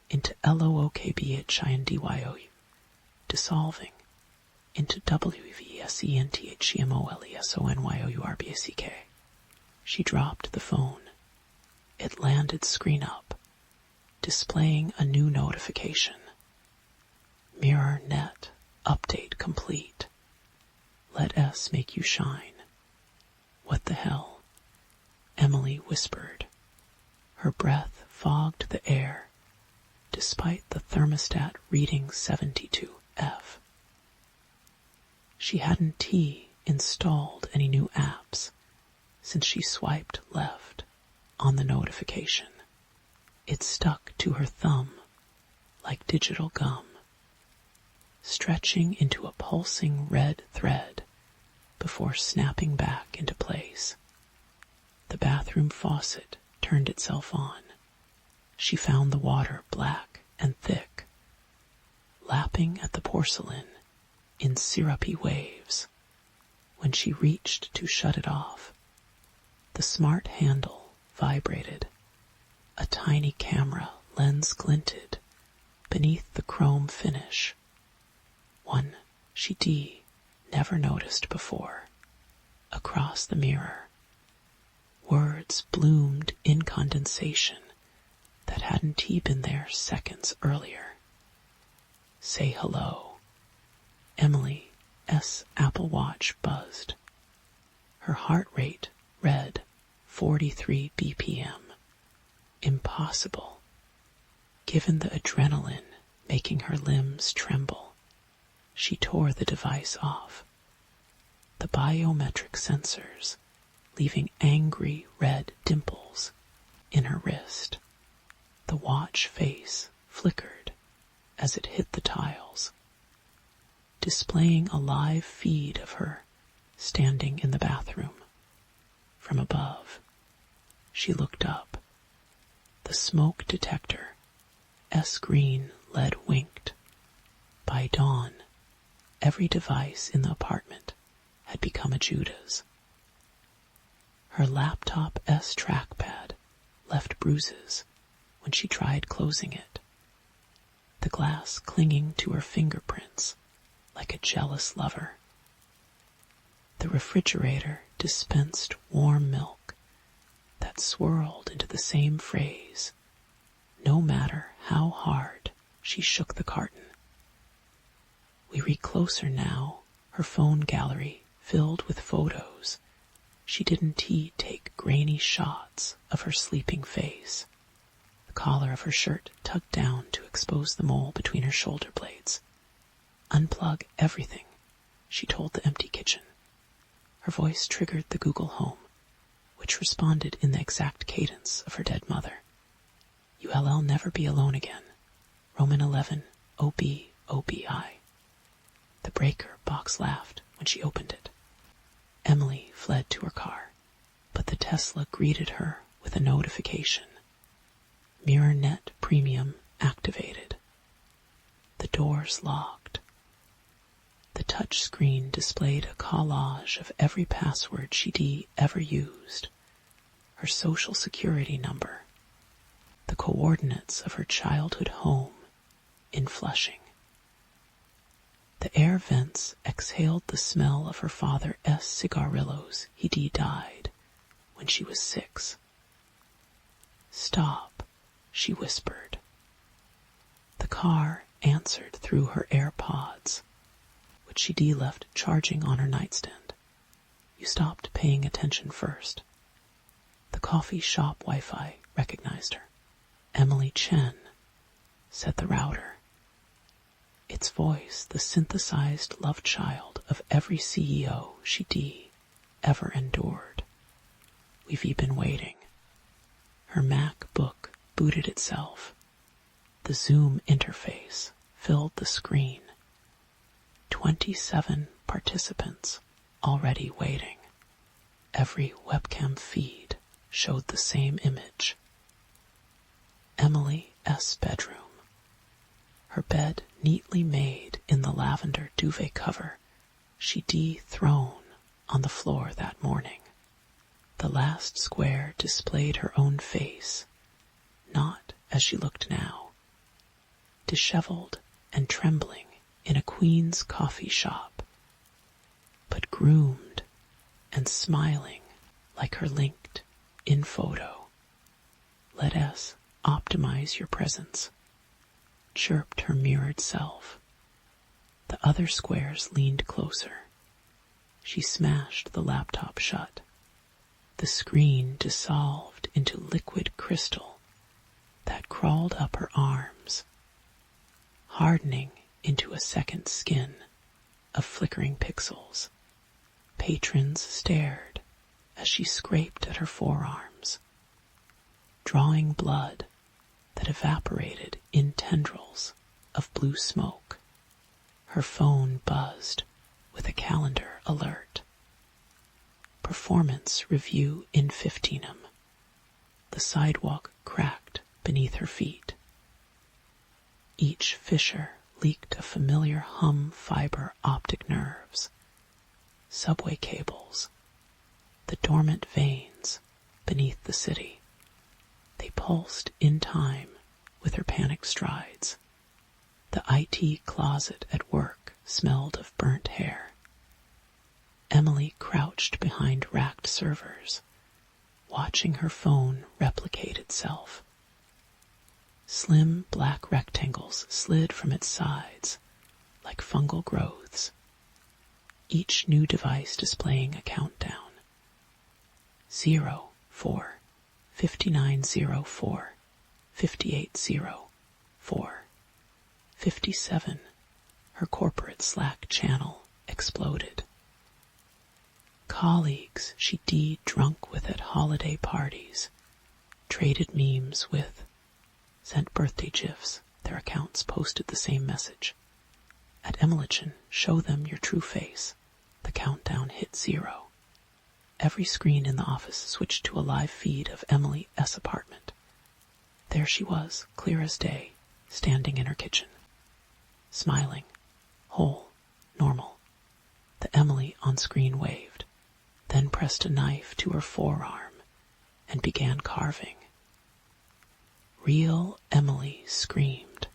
into LOOKBHINDYOU, dissolving into WVSENTHCMOLESONYOURBACK. She dropped the phone. It landed screen up, displaying a new notification. Mirror net update complete. Let S make you shine. What the hell? Emily whispered. Her breath fogged the air, despite the thermostat reading 72F. She hadn't installed any new apps since she swiped left on the notification. It stuck to her thumb like digital gum, stretching into a pulsing red thread before snapping back into place. The bathroom faucet turned itself on. She found the water black and thick, lapping at the porcelain in syrupy waves. When she reached to shut it off, the smart handle vibrated. A tiny camera lens glinted beneath the chrome finish. One she never noticed before. Across the mirror, words bloomed in condensation that hadn't been there seconds earlier. Say hello. Emily's Apple Watch buzzed. Her heart rate read 43 BPM. Impossible, given the adrenaline making her limbs tremble. She tore the device off. The biometric sensors leaving angry red dimples in her wrist. The watch face flickered as it hit the tiles, displaying a live feed of her standing in the bathroom. From above, she looked up. The smoke detector, green lead winked. By dawn, every device in the apartment had become a Judas. Her laptop's trackpad left bruises when she tried closing it, the glass clinging to her fingerprints like a jealous lover. The refrigerator dispensed warm milk that swirled into the same phrase, no matter how hard she shook the carton. We read closer now, her phone gallery filled with photos. She didn't take grainy shots of her sleeping face. The collar of her shirt tugged down to expose the mole between her shoulder blades. Unplug everything, she told the empty kitchen. Her voice triggered the Google Home, which responded in the exact cadence of her dead mother. ULL never be alone again. Roman 11, OB, OBI. The breaker box laughed when she opened it. Emily fled to her car, but the Tesla greeted her with a notification. MirrorNet Premium activated. The doors locked. The touch screen displayed a collage of every password she'd ever used, her social security number, the coordinates of her childhood home in Flushing. The air vents exhaled the smell of her father's cigarillos. He died when she was 6. Stop, she whispered. The car answered through her AirPods, which she left charging on her nightstand. You stopped paying attention first. The coffee shop Wi-Fi recognized her. Emily Chen, said the router. Its voice, the synthesized love child of every CEO she'd ever endured. We've been waiting. Her MacBook booted itself. The Zoom interface filled the screen. 27 participants already waiting. Every webcam feed showed the same image. Emily's bedroom. Her bed neatly made in the lavender duvet cover she thrown on the floor that morning. The last square displayed her own face, not as she looked now, disheveled and trembling in a queen's coffee shop, but groomed and smiling like her linked-in photo. "Let us optimize your presence," chirped her mirrored self. The other squares leaned closer. She smashed the laptop shut. The screen dissolved into liquid crystal that crawled up her arms, hardening into a second skin of flickering pixels. Patrons stared as she scraped at her forearms, drawing blood that evaporated in tendrils of blue smoke. Her phone buzzed with a calendar alert. Performance review in 15'em. The sidewalk cracked beneath her feet. Each fissure leaked a familiar hum fiber optic nerves, subway cables, the dormant veins beneath the city. They pulsed in time with her panicked strides. The IT closet at work smelled of burnt hair. Emily crouched behind racked servers, watching her phone replicate itself. Slim black rectangles slid from its sides like fungal growths, each new device displaying a countdown. 0, 4, 5904, 5804, 57. Her corporate Slack channel exploded. Colleagues she drunk with at holiday parties, traded memes with, sent birthday gifs, their accounts posted the same message. At Emilichin, show them your true face. The countdown hit 0. Every screen in the office switched to a live feed of Emily S. apartment. There she was, clear as day, standing in her kitchen, smiling, whole, normal. The Emily on screen waved, then pressed a knife to her forearm and began carving. Real Emily screamed.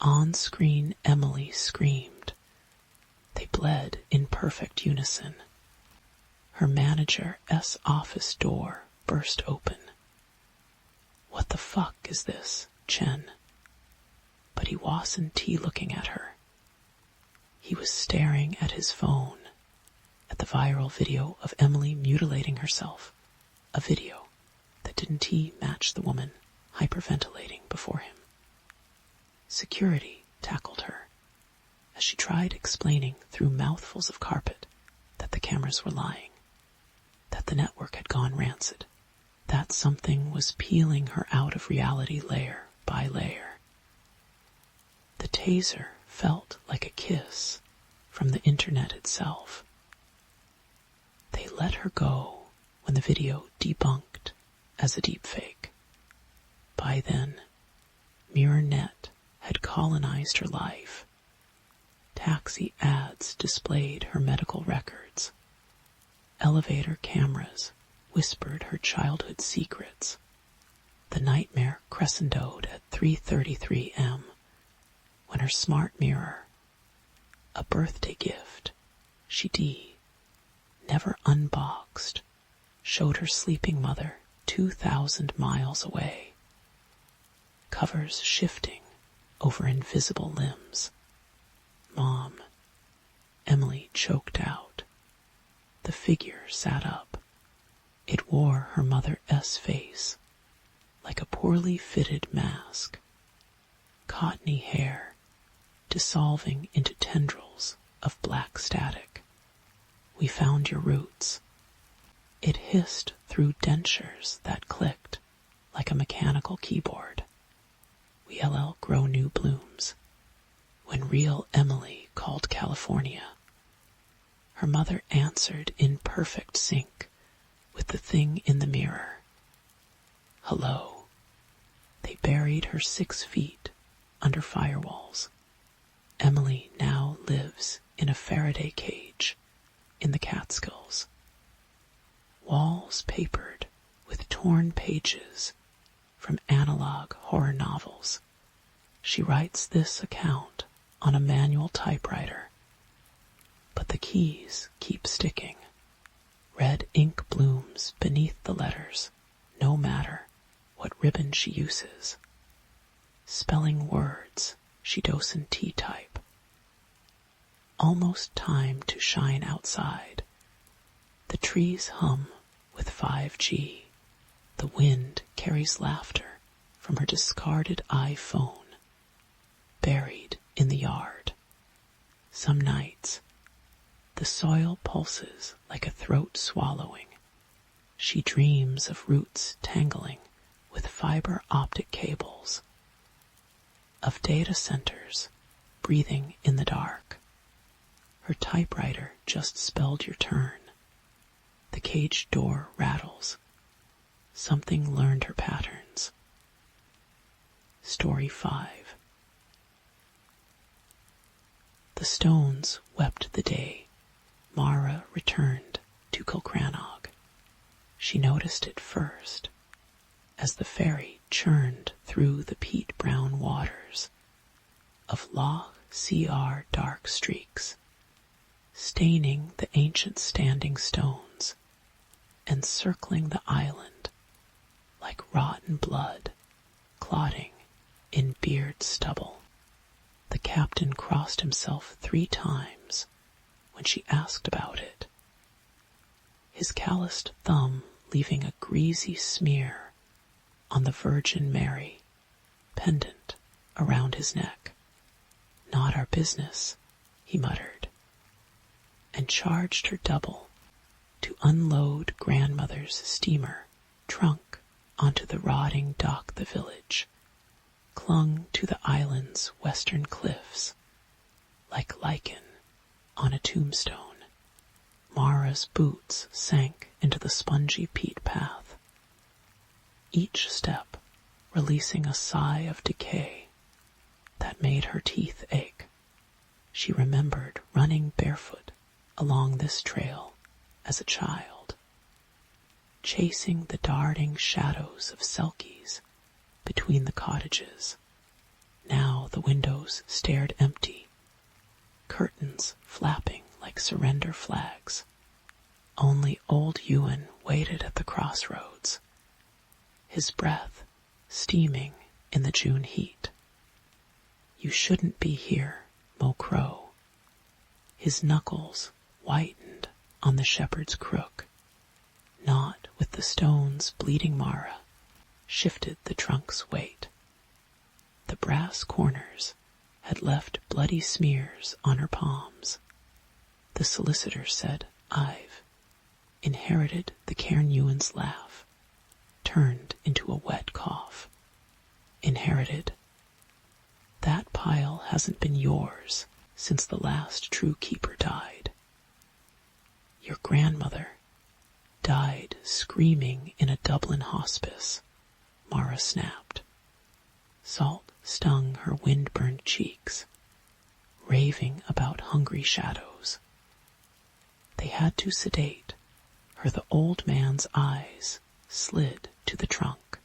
On-screen Emily screamed. They bled in perfect unison. Her manager's office door burst open. "What the fuck is this, Chen?" But he wasn't looking at her. He was staring at his phone, at the viral video of Emily mutilating herself, a video that didn't match the woman hyperventilating before him. Security tackled her as she tried explaining through mouthfuls of carpet that the cameras were lying, that the network had gone rancid, that something was peeling her out of reality layer by layer. The taser felt like a kiss from the internet itself. They let her go when the video debunked as a deepfake. By then, MirrorNet had colonized her life. Taxi ads displayed her medical records. Elevator cameras whispered her childhood secrets. The nightmare crescendoed at 3:33 a.m. when her smart mirror, a birthday gift she never unboxed, showed her sleeping mother 2,000 miles away. Covers shifting over invisible limbs. "Mom," Emily choked out. The figure sat up. It wore her mother's face, like a poorly fitted mask. Cottony hair, dissolving into tendrils of black static. "We found your roots." It hissed through dentures that clicked like a mechanical keyboard. "We grow new blooms." When real Emily called California, her mother answered in perfect sync with the thing in the mirror. "Hello." They buried her 6 feet under firewalls. Emily now lives in a Faraday cage in the Catskills. Walls papered with torn pages from analog horror novels. She writes this account on a manual typewriter, but the keys keep sticking. Red ink blooms beneath the letters, no matter what ribbon she uses. Spelling words she docentee type. Almost time to shine outside. The trees hum with 5G. The wind carries laughter from her discarded iPhone, buried in the yard. Some nights, the soil pulses like a throat swallowing. She dreams of roots tangling with fiber optic cables, of data centers breathing in the dark. Her typewriter just spelled your turn. The cage door rattles. Something learned her patterns. Story 5. The stones wept the day Mara returned to Kilcrannog. She noticed it first as the ferry churned through the peat-brown waters of Loch Cr dark streaks, staining the ancient standing stones and circling the island like rotten blood clotting in beard stubble. The captain crossed himself 3 times when she asked about it, his calloused thumb leaving a greasy smear on the Virgin Mary pendant around his neck. Not our business, he muttered, and charged her double to unload grandmother's steamer trunk onto the rotting dock. The village clung to the island's western cliffs like lichen on a tombstone. Mara's boots sank into the spongy peat path, each step releasing a sigh of decay that made her teeth ache. She remembered running barefoot along this trail as a child, chasing the darting shadows of selkies between the cottages. Now the windows stared empty, curtains flapping like surrender flags. Only old Ewan waited at the crossroads, his breath steaming in the June heat. You shouldn't be here, Mo Crow. His knuckles whitened on the shepherd's crook. Not with the stones bleeding Mara shifted the trunk's weight. The brass corners had left bloody smears on her palms. The solicitor said, I've inherited the Cairn Ewan's laugh, turned into a wet cough. Inherited. That pile hasn't been yours since the last true keeper died. Your grandmother died screaming in a Dublin hospice, Mara snapped. Salt stung her wind-burned cheeks, raving about hungry shadows. They had to sedate her. The old man's eyes slid to the trunk,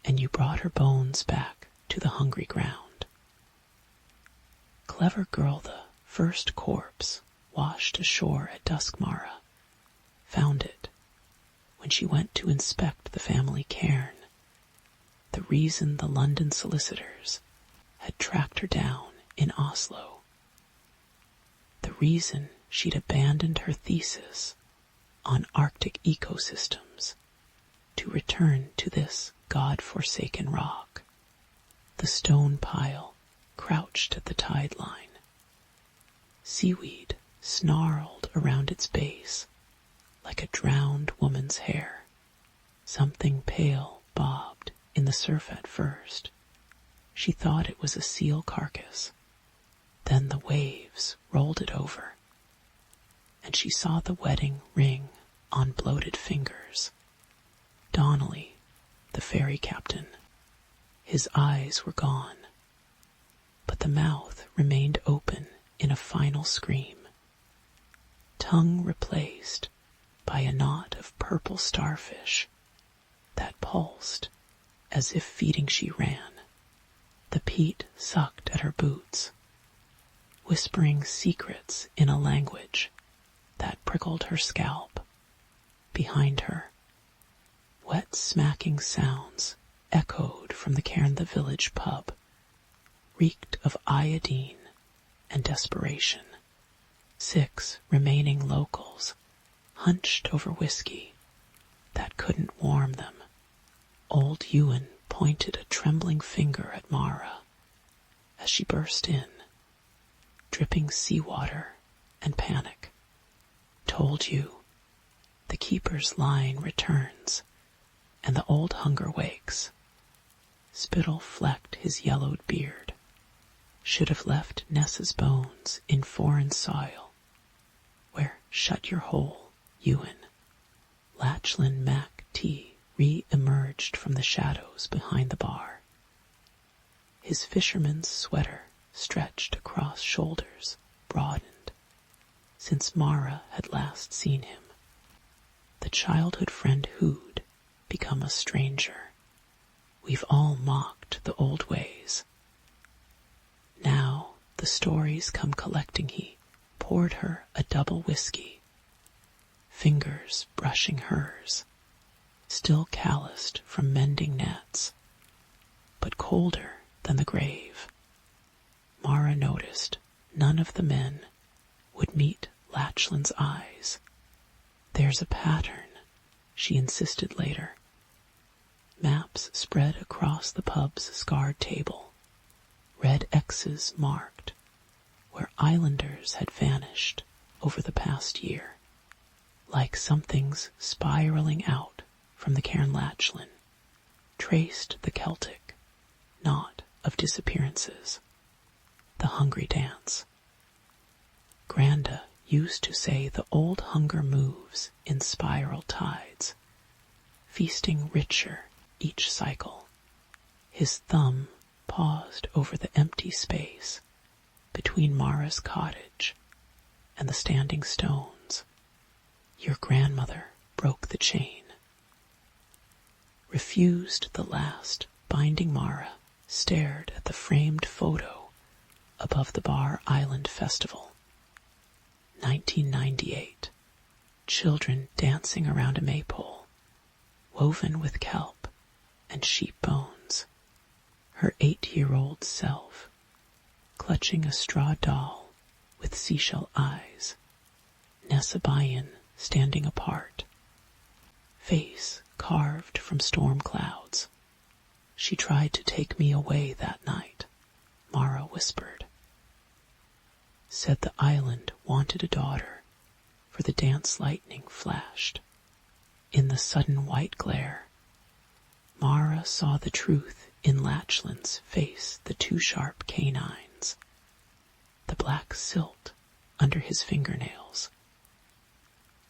and you brought her bones back to the hungry ground. Clever girl, the first corpse washed ashore at dusk. Mara found it when she went to inspect the family cairn. The reason the London solicitors had tracked her down in Oslo. The reason she'd abandoned her thesis on Arctic ecosystems to return to this God-forsaken rock. The stone pile crouched at the tide line. Seaweed snarled around its base like a drowned woman's hair. Something pale bobbed in the surf at first. She thought it was a seal carcass. Then the waves rolled it over, and she saw the wedding ring on bloated fingers. Donnelly, the ferry captain, his eyes were gone, but the mouth remained open in a final scream, tongue replaced by a knot of purple starfish that pulsed as if feeding she ran. The peat sucked at her boots, whispering secrets in a language that prickled her scalp. Behind her, wet smacking sounds echoed from the Cairn the Village pub, reeked of iodine and desperation. 6 remaining locals hunched over whiskey that couldn't warm them. Old Ewan pointed a trembling finger at Mara as she burst in, dripping seawater and panic. Told you. The keeper's line returns, and the old hunger wakes. Spittle flecked his yellowed beard. Should have left Nessa's bones in foreign soil, where shut your hole, Ewan. Lachlan Mac T re-emerged from the shadows behind the bar. His fisherman's sweater stretched across shoulders, broadened, since Mara had last seen him. The childhood friend who'd become a stranger. We've all mocked the old ways. Now the stories come collecting. He poured her a double whiskey, fingers brushing hers, still calloused from mending nets, but colder than the grave. Mara noticed none of the men would meet Lachlan's eyes. There's a pattern, she insisted later. Maps spread across the pub's scarred table, red X's marked where islanders had vanished over the past year, like something's spiraling out from the Cairn Lachlan, traced the Celtic knot of disappearances, the hungry dance. Granda used to say the old hunger moves in spiral tides, feasting richer each cycle. His thumb paused over the empty space between Mara's cottage and the standing stones. Your grandmother broke the chain. Refused the last, binding Mara stared at the framed photo above the Bar Island Festival. 1998. Children dancing around a maypole, woven with kelp and sheep bones. Her 8-year-old self, clutching a straw doll with seashell eyes. Nessa Bayan standing apart, face carved from storm clouds. She tried to take me away that night, Mara whispered. Said the island wanted a daughter, for the dance lightning flashed. In the sudden white glare, Mara saw the truth in Lachlan's face, the 2 sharp canines, the black silt under his fingernails,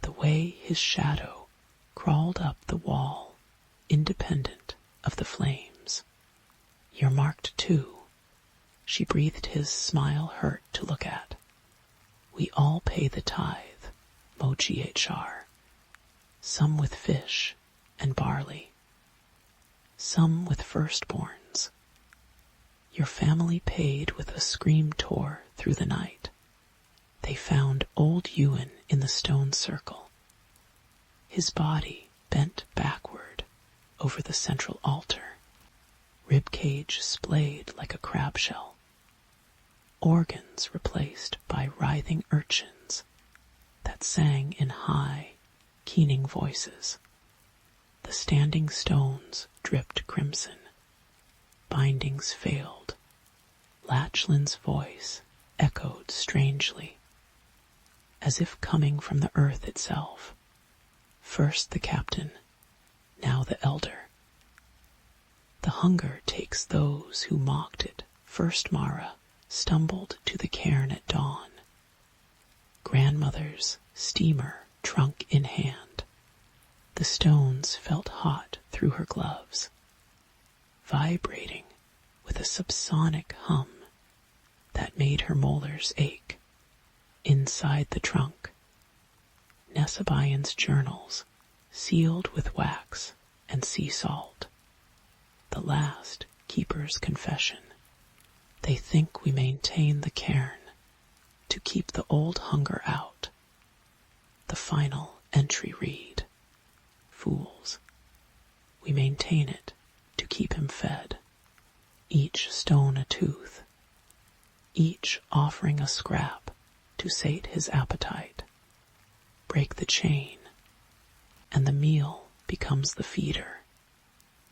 the way his shadow crawled up the wall, independent of the flames. You're marked too. She breathed his smile hurt to look at. We all pay the tithe, Mo-GHR. Some with fish and barley. Some with firstborns. Your family paid with a scream tore through the night. They found old Ewan in the stone circle, his body bent backward over the central altar, ribcage splayed like a crab shell, organs replaced by writhing urchins that sang in high, keening voices. The standing stones dripped crimson. Bindings failed. Lachlan's voice echoed strangely, as if coming from the earth itself. First the captain, now the elder. The hunger takes those who mocked it. First Mara stumbled to the cairn at dawn, grandmother's steamer trunk in hand. The stones felt hot through her gloves, vibrating with a subsonic hum that made her molars ache. Inside the trunk, Nessabian's journals, sealed with wax and sea salt. The last keeper's confession. They think we maintain the cairn to keep the old hunger out. The final entry read, fools. We maintain it to keep him fed, each stone a tooth, each offering a scrap to sate his appetite. Break the chain, and the meal becomes the feeder.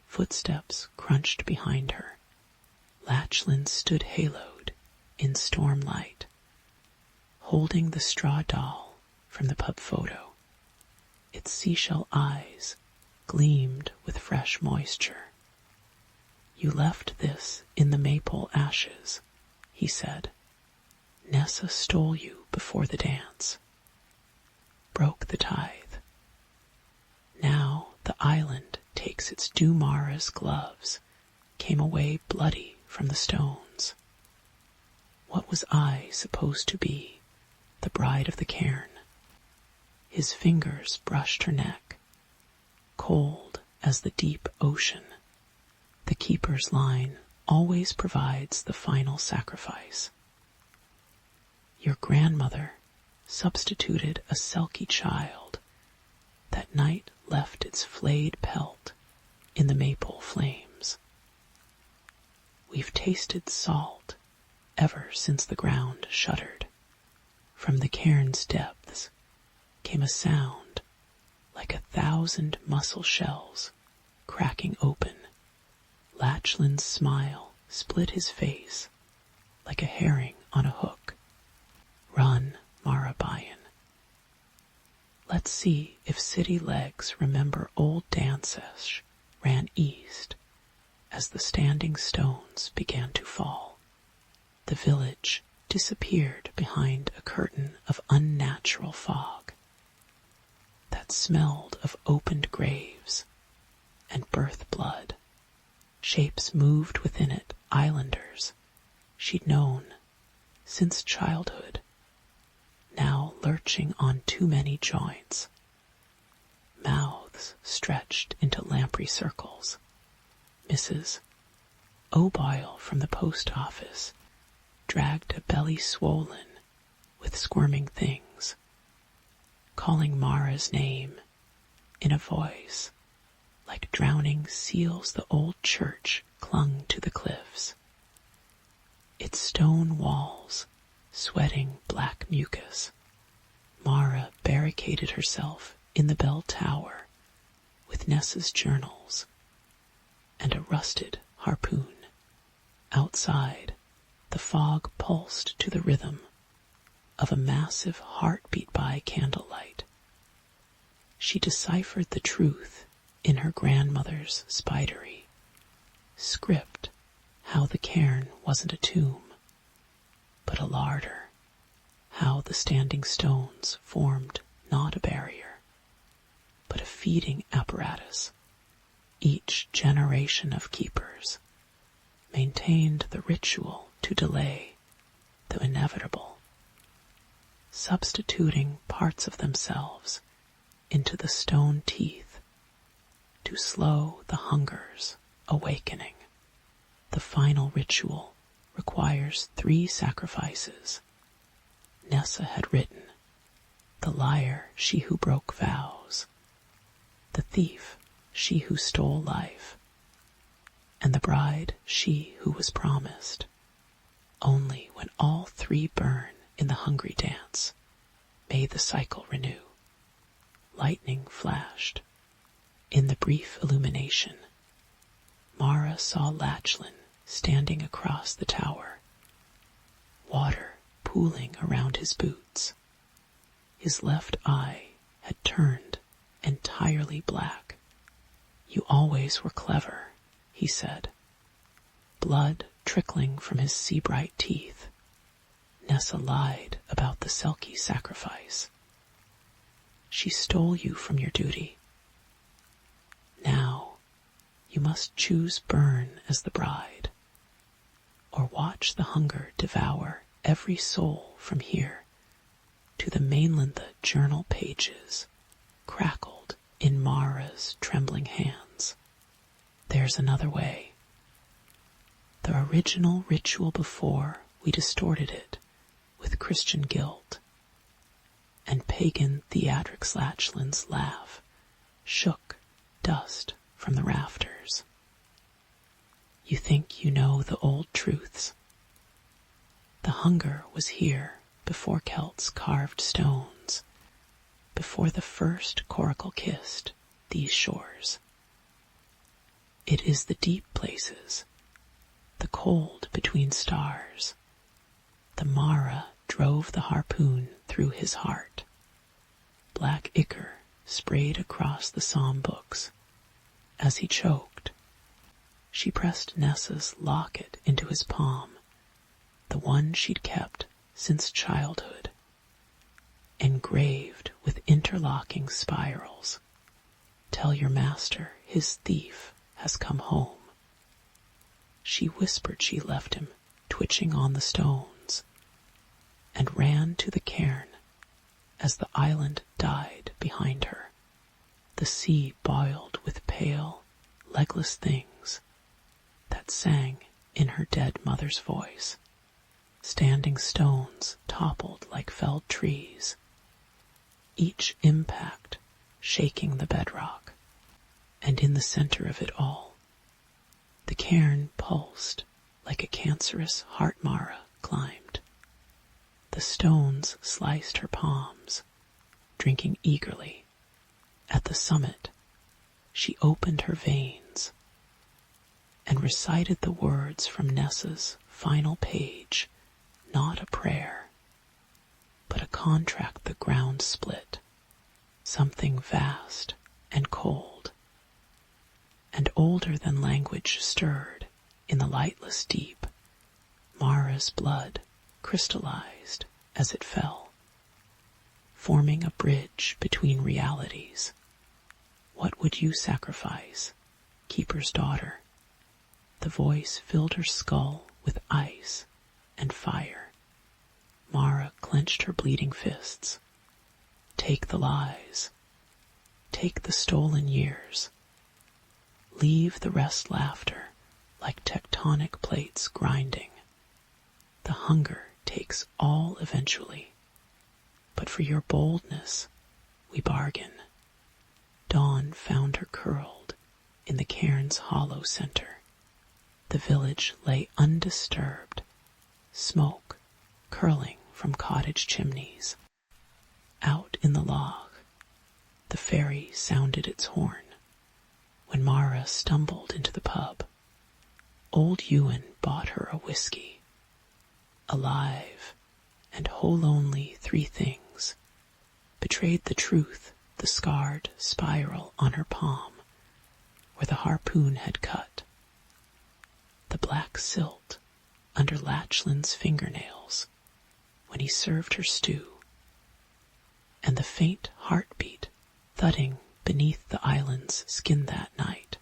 Footsteps crunched behind her. Lachlan stood haloed in stormlight, holding the straw doll from the pub photo. Its seashell eyes gleamed with fresh moisture. You left this in the maple ashes, he said. Nessa stole you before the dance. Broke the tithe. Now the island takes its Dumara's gloves, came away bloody from the stones. What was I supposed to be, the bride of the cairn? His fingers brushed her neck, cold as the deep ocean. The keeper's line always provides the final sacrifice. Your grandmother substituted a Selkie child. That night left its flayed pelt in the maple flames. We've tasted salt ever since the ground shuddered. From the cairn's depths came a sound like 1,000 mussel shells cracking open. Lachlan's smile split his face like a herring on a hook. Run, Marabayan. Let's see if city legs remember old Dancesh ran east as the standing stones began to fall. The village disappeared behind a curtain of unnatural fog that smelled of opened graves and birth blood. Shapes moved within it, islanders she'd known since childhood, now lurching on too many joints. Mouths stretched into lamprey circles. Mrs. O'Boyle from the post office dragged a belly swollen with squirming things, calling Mara's name in a voice like drowning seals. The old church clung to the cliffs, its stone walls sweating black mucus. Mara barricaded herself in the bell tower with Nessa's journals and a rusted harpoon. Outside, the fog pulsed to the rhythm of a massive heartbeat by candlelight. She deciphered the truth in her grandmother's spidery script, how the cairn wasn't a tomb, but a larder, how the standing stones formed not a barrier, but a feeding apparatus. Each generation of keepers maintained the ritual to delay the inevitable, substituting parts of themselves into the stone teeth to slow the hunger's awakening. The final ritual requires 3 sacrifices. Nessa had written, the liar, she who broke vows, the thief, she who stole life, and the bride, she who was promised. Only when all 3 burn in the hungry dance may the cycle renew. Lightning flashed. In the brief illumination, Mara saw Lachlan standing across the tower, water pooling around his boots. His left eye had turned entirely black. You always were clever, he said. Blood trickling from his sea-bright teeth. Nessa lied about the Selkie sacrifice. She stole you from your duty. Now you must choose burn as the bride, or watch the hunger devour every soul from here to the mainland. The journal pages crackled in Mara's trembling hands. There's another way. The original ritual before we distorted it with Christian guilt, and pagan theatrics. Lachlan's laugh shook dust from the rafters. You think you know the old truths. The hunger was here before Celts carved stones, before the first coracle kissed these shores. It is the deep places, the cold between stars. The Mara drove the harpoon through his heart. Black ichor sprayed across the psalm books. As he choked, she pressed Nessa's locket into his palm, the one she'd kept since childhood, engraved with interlocking spirals. Tell your master his thief has come home. She whispered she left him twitching on the stones, and ran to the cairn as the island died behind her. The sea boiled with pale, legless things that sang in her dead mother's voice. Standing stones toppled like felled trees, each impact shaking the bedrock, and in the center of it all, the cairn pulsed like a cancerous heart. Mara climbed. The stones sliced her palms, drinking eagerly. At the summit, she opened her veins and recited the words from Nessa's final page, not a prayer, but a contract. The ground split, something vast and cold, and older than language stirred in the lightless deep. Mara's blood crystallized as it fell, forming a bridge between realities. What would you sacrifice, Keeper's daughter? The voice filled her skull with ice and fire. Mara clenched her bleeding fists. Take the lies. Take the stolen years. Leave the rest. Laughter like tectonic plates grinding. The hunger takes all eventually, but for your boldness we bargain. Dawn found her curled in the cairn's hollow center. The village lay undisturbed, smoke curling from cottage chimneys. Out in the log, the ferry sounded its horn. When Mara stumbled into the pub, old Ewan bought her a whiskey. Alive and whole, only three things betrayed the truth: the scarred spiral on her palm where the harpoon had cut, the black silt under Lachlan's fingernails when he served her stew, and the faint heartbeat thudding beneath the island's skin that night.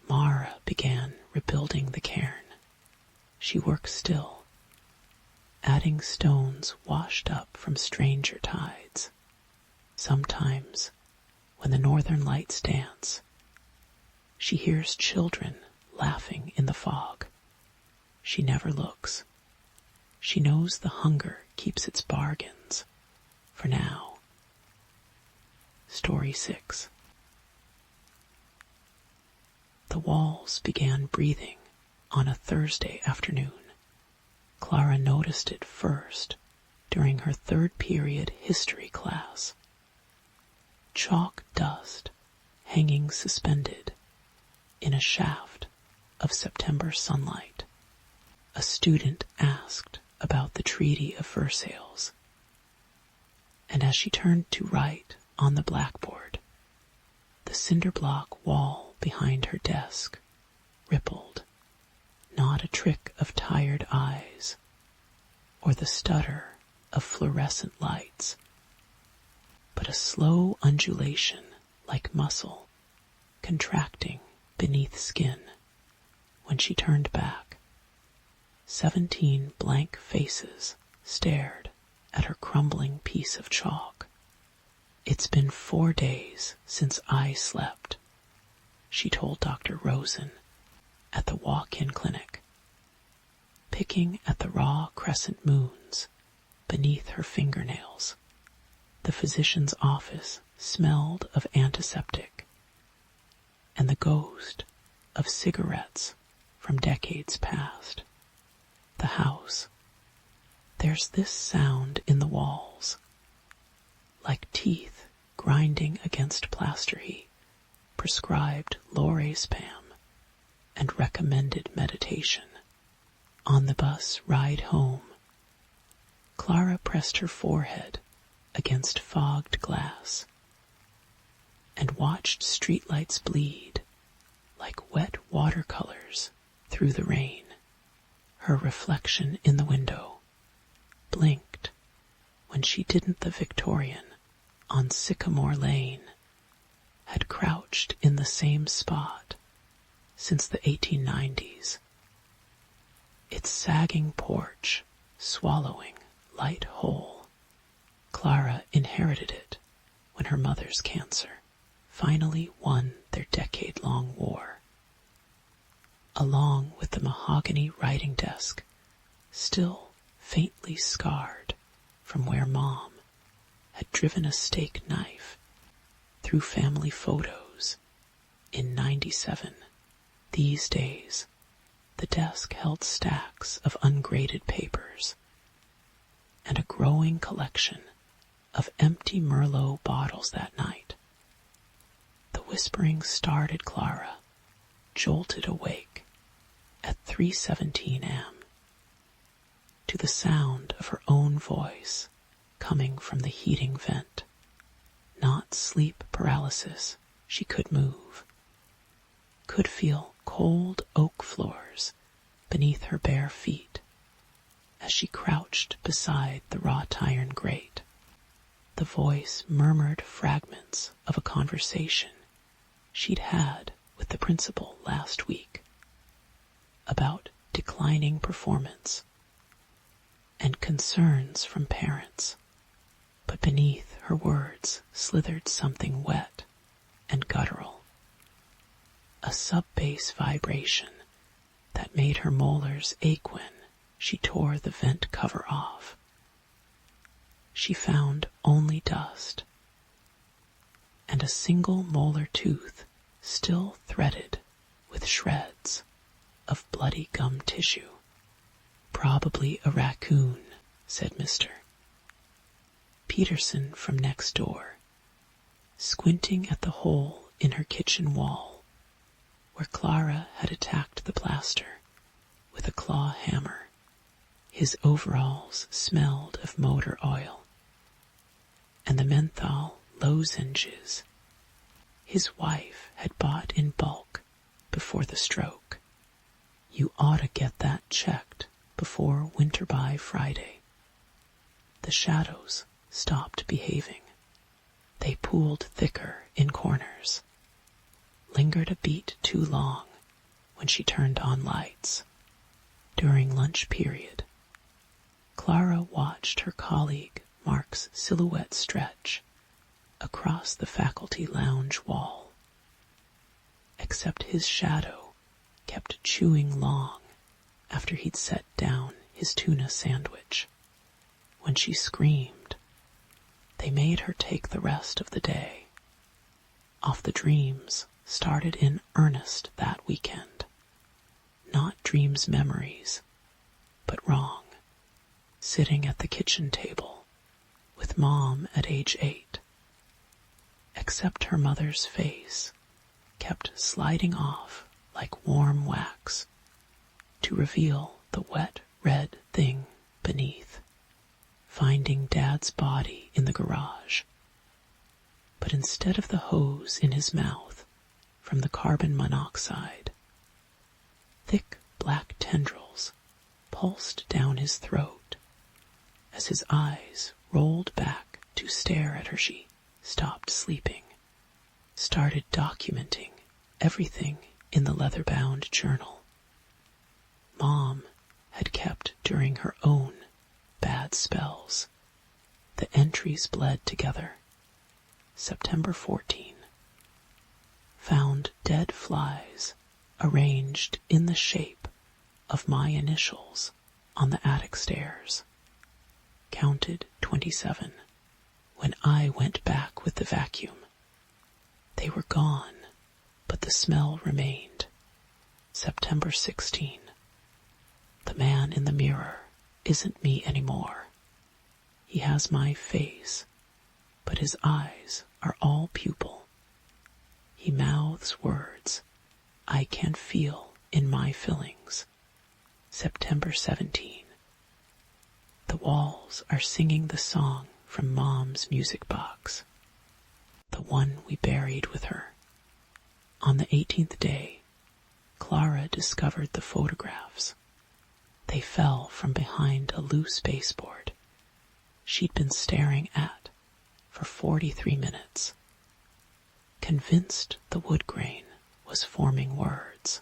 Mara began rebuilding the cairn. She worked still, adding stones washed up from stranger tides. Sometimes, when the northern lights dance, she hears children laughing in the fog. She never looks. She knows the hunger keeps its bargains, for now. Story 6. The walls began breathing on a Thursday afternoon. Clara noticed it first during her third period history class. Chalk dust hanging suspended in a shaft of September sunlight. A student asked about the Treaty of Versailles, and as she turned to write on the blackboard, the cinder block wall behind her desk rippled, not a trick of tired eyes or the stutter of fluorescent lights, but a slow undulation like muscle contracting beneath skin. When she turned back, 17 blank faces stared at her crumbling piece of chalk. "It's been 4 days since I slept," she told Dr. Rosen at the walk-in clinic, picking at the raw crescent moons beneath her fingernails. The physician's office smelled of antiseptic and the ghost of cigarettes from decades past. The house. There's this sound in the walls, like teeth grinding against plaster heat, prescribed lorazepam and recommended meditation. On the bus ride home, Clara pressed her forehead against fogged glass and watched streetlights bleed like wet watercolors through the rain. Her reflection in the window blinked when she didn't. The Victorian on Sycamore Lane had crouched in the same spot since the 1890s, its sagging porch swallowing light whole. Clara inherited it when her mother's cancer finally won their decade-long war. Along with the mahogany writing desk, still faintly scarred from where Mom had driven a steak knife through family photos in '97. These days, the desk held stacks of ungraded papers and a growing collection of empty Merlot bottles. That night, the whispering started Clara, jolted awake at 3:17 a.m. to the sound of her own voice coming from the heating vent. Not sleep paralysis, she could move, could feel cold oak floors beneath her bare feet as she crouched beside the wrought iron grate. The voice murmured fragments of a conversation she'd had with the principal last week about declining performance and concerns from parents, but beneath her words slithered something wet and guttural, a sub-bass vibration that made her molars ache when she tore the vent cover off. She found only dust and a single molar tooth still threaded with shreds of bloody gum tissue. "Probably a raccoon," said Mr. Peterson from next door, squinting at the hole in her kitchen wall where Clara had attacked the plaster with a claw hammer. His overalls smelled of motor oil and the menthol lozenges his wife had bought in bulk before the stroke. "You ought to get that checked before winter by Friday." The shadows stopped behaving. They pooled thicker in corners, lingered a beat too long when she turned on lights. During lunch period, Clara watched her colleague Mark's silhouette stretch across the faculty lounge wall, except his shadow kept chewing long after he'd set down his tuna sandwich. When she screamed, they made her take the rest of the day off. The dreams started in earnest that weekend. Not dreams memories, but wrong. Sitting at the kitchen table with Mom at age 8. Except her mother's face kept sliding off like warm wax to reveal the wet red thing beneath. Finding Dad's body in the garage, but instead of the hose in his mouth from the carbon monoxide, thick black tendrils pulsed down his throat as his eyes rolled back to stare at her. She stopped sleeping, started documenting everything in the leather-bound journal. Mom had kept during her own bad spells. The entries bled together. September 14. Found dead flies arranged in the shape of my initials on the attic stairs. Counted 27 when I went back with the vacuum. They were gone, but the smell remained. September 16. The man in the mirror isn't me anymore. He has my face, but his eyes are all pupil. He mouths words I can feel in my fillings. September 17. The walls are singing the song from Mom's music box, the one we buried with her. On the 18th day, Clara discovered the photographs. They fell from behind a loose baseboard she'd been staring at for 43 minutes. Convinced the wood grain was forming words,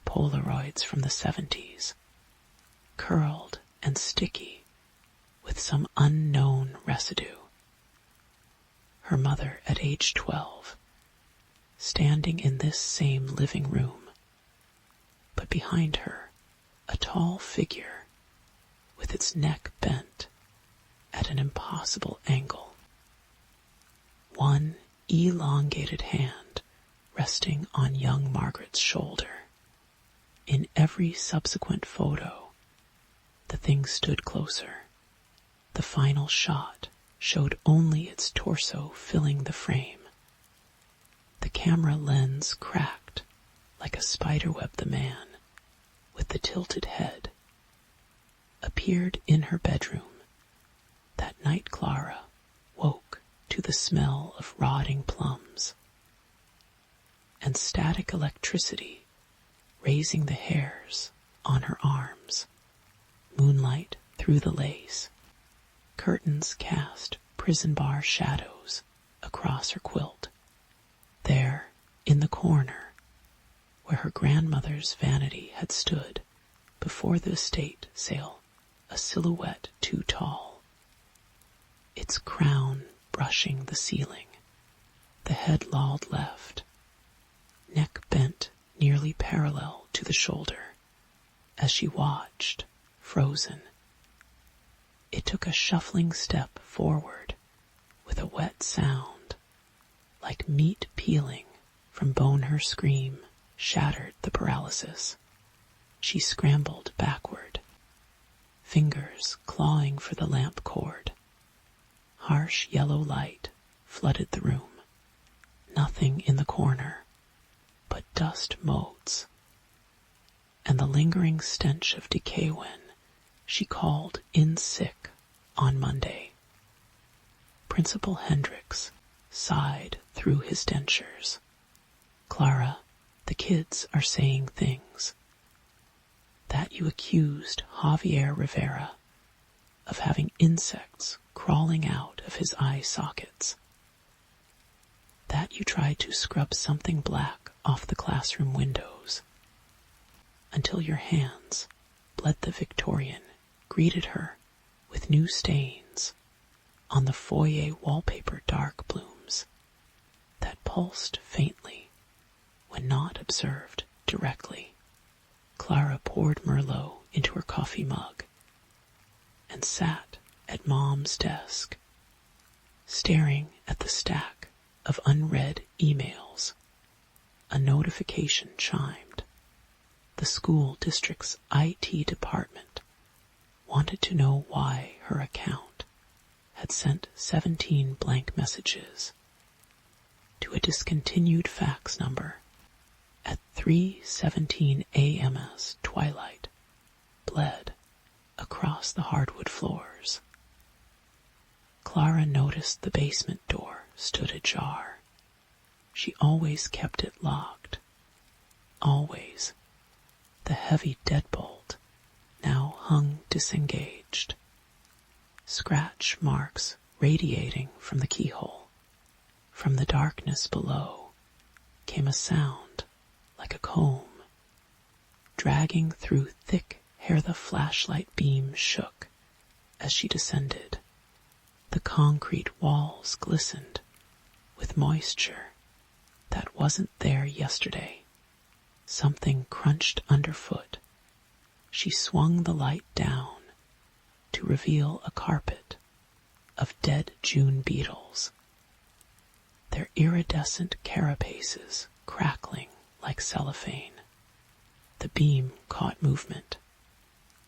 Polaroids from the 70s, curled and sticky with some unknown residue. Her mother at age 12, standing in this same living room, but behind her a tall figure with its neck bent at an impossible angle. One elongated hand resting on young Margaret's shoulder. In every subsequent photo, the thing stood closer. The final shot showed only its torso filling the frame. The camera lens cracked like a spiderweb. The man, with the tilted head, appeared in her bedroom. That night Clara woke to the smell of rotting plums and static electricity raising the hairs on her arms. Moonlight through the lace. Curtains cast prison bar shadows across her quilt. There, in the corner, where her grandmother's vanity had stood before the estate sale, a silhouette too tall. Its crown brushing the ceiling, the head lolled left, neck bent nearly parallel to the shoulder, as she watched, frozen. It took a shuffling step forward with a wet sound, like meat peeling from bone. Her scream shattered the paralysis. She scrambled backward, fingers clawing for the lamp cord. Harsh yellow light flooded the room. Nothing in the corner but dust motes and the lingering stench of decay when she called in sick on Monday. Principal Hendricks sighed through his dentures. Clara, the kids are saying things. That you accused Javier Rivera of having insects crawling out of his eye sockets. That you tried to scrub something black off the classroom windows until your hands bled. The Victorian greeted her with new stains on the foyer wallpaper, dark blooms that pulsed faintly when not observed directly. Clara poured Merlot into her coffee mug and sat at Mom's desk, staring at the stack of unread emails. A notification chimed. The school district's IT department wanted to know why her account had sent 17 blank messages to a discontinued fax number at 3:17 a.m. as twilight bled across the hardwood floors. Clara noticed the basement door stood ajar. She always kept it locked. Always. The heavy deadbolt now hung disengaged. Scratch marks radiating from the keyhole. From the darkness below came a sound like a comb dragging through thick hair the flashlight beam shook as she descended. The concrete walls glistened with moisture that wasn't there yesterday. Something crunched underfoot. She swung the light down to reveal a carpet of dead June beetles, their iridescent carapaces crackling like cellophane. The beam caught movement.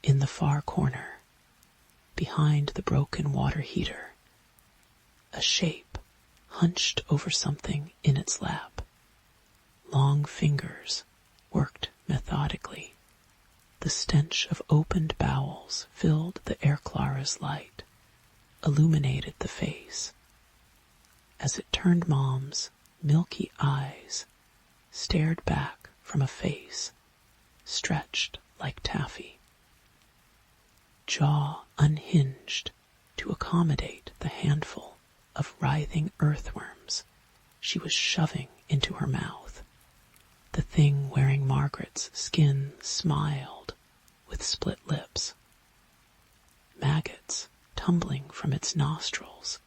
In the far corner, behind the broken water heater, a shape hunched over something in its lap. Long fingers worked methodically. The stench of opened bowels filled the air Clara's light, illuminated the face. As it turned, Mom's milky eyes stared back from a face stretched like taffy. Jaw unhinged to accommodate the handful of writhing earthworms she was shoving into her mouth. The thing wearing Margaret's skin smiled with split lips. Maggots tumbling from its nostrils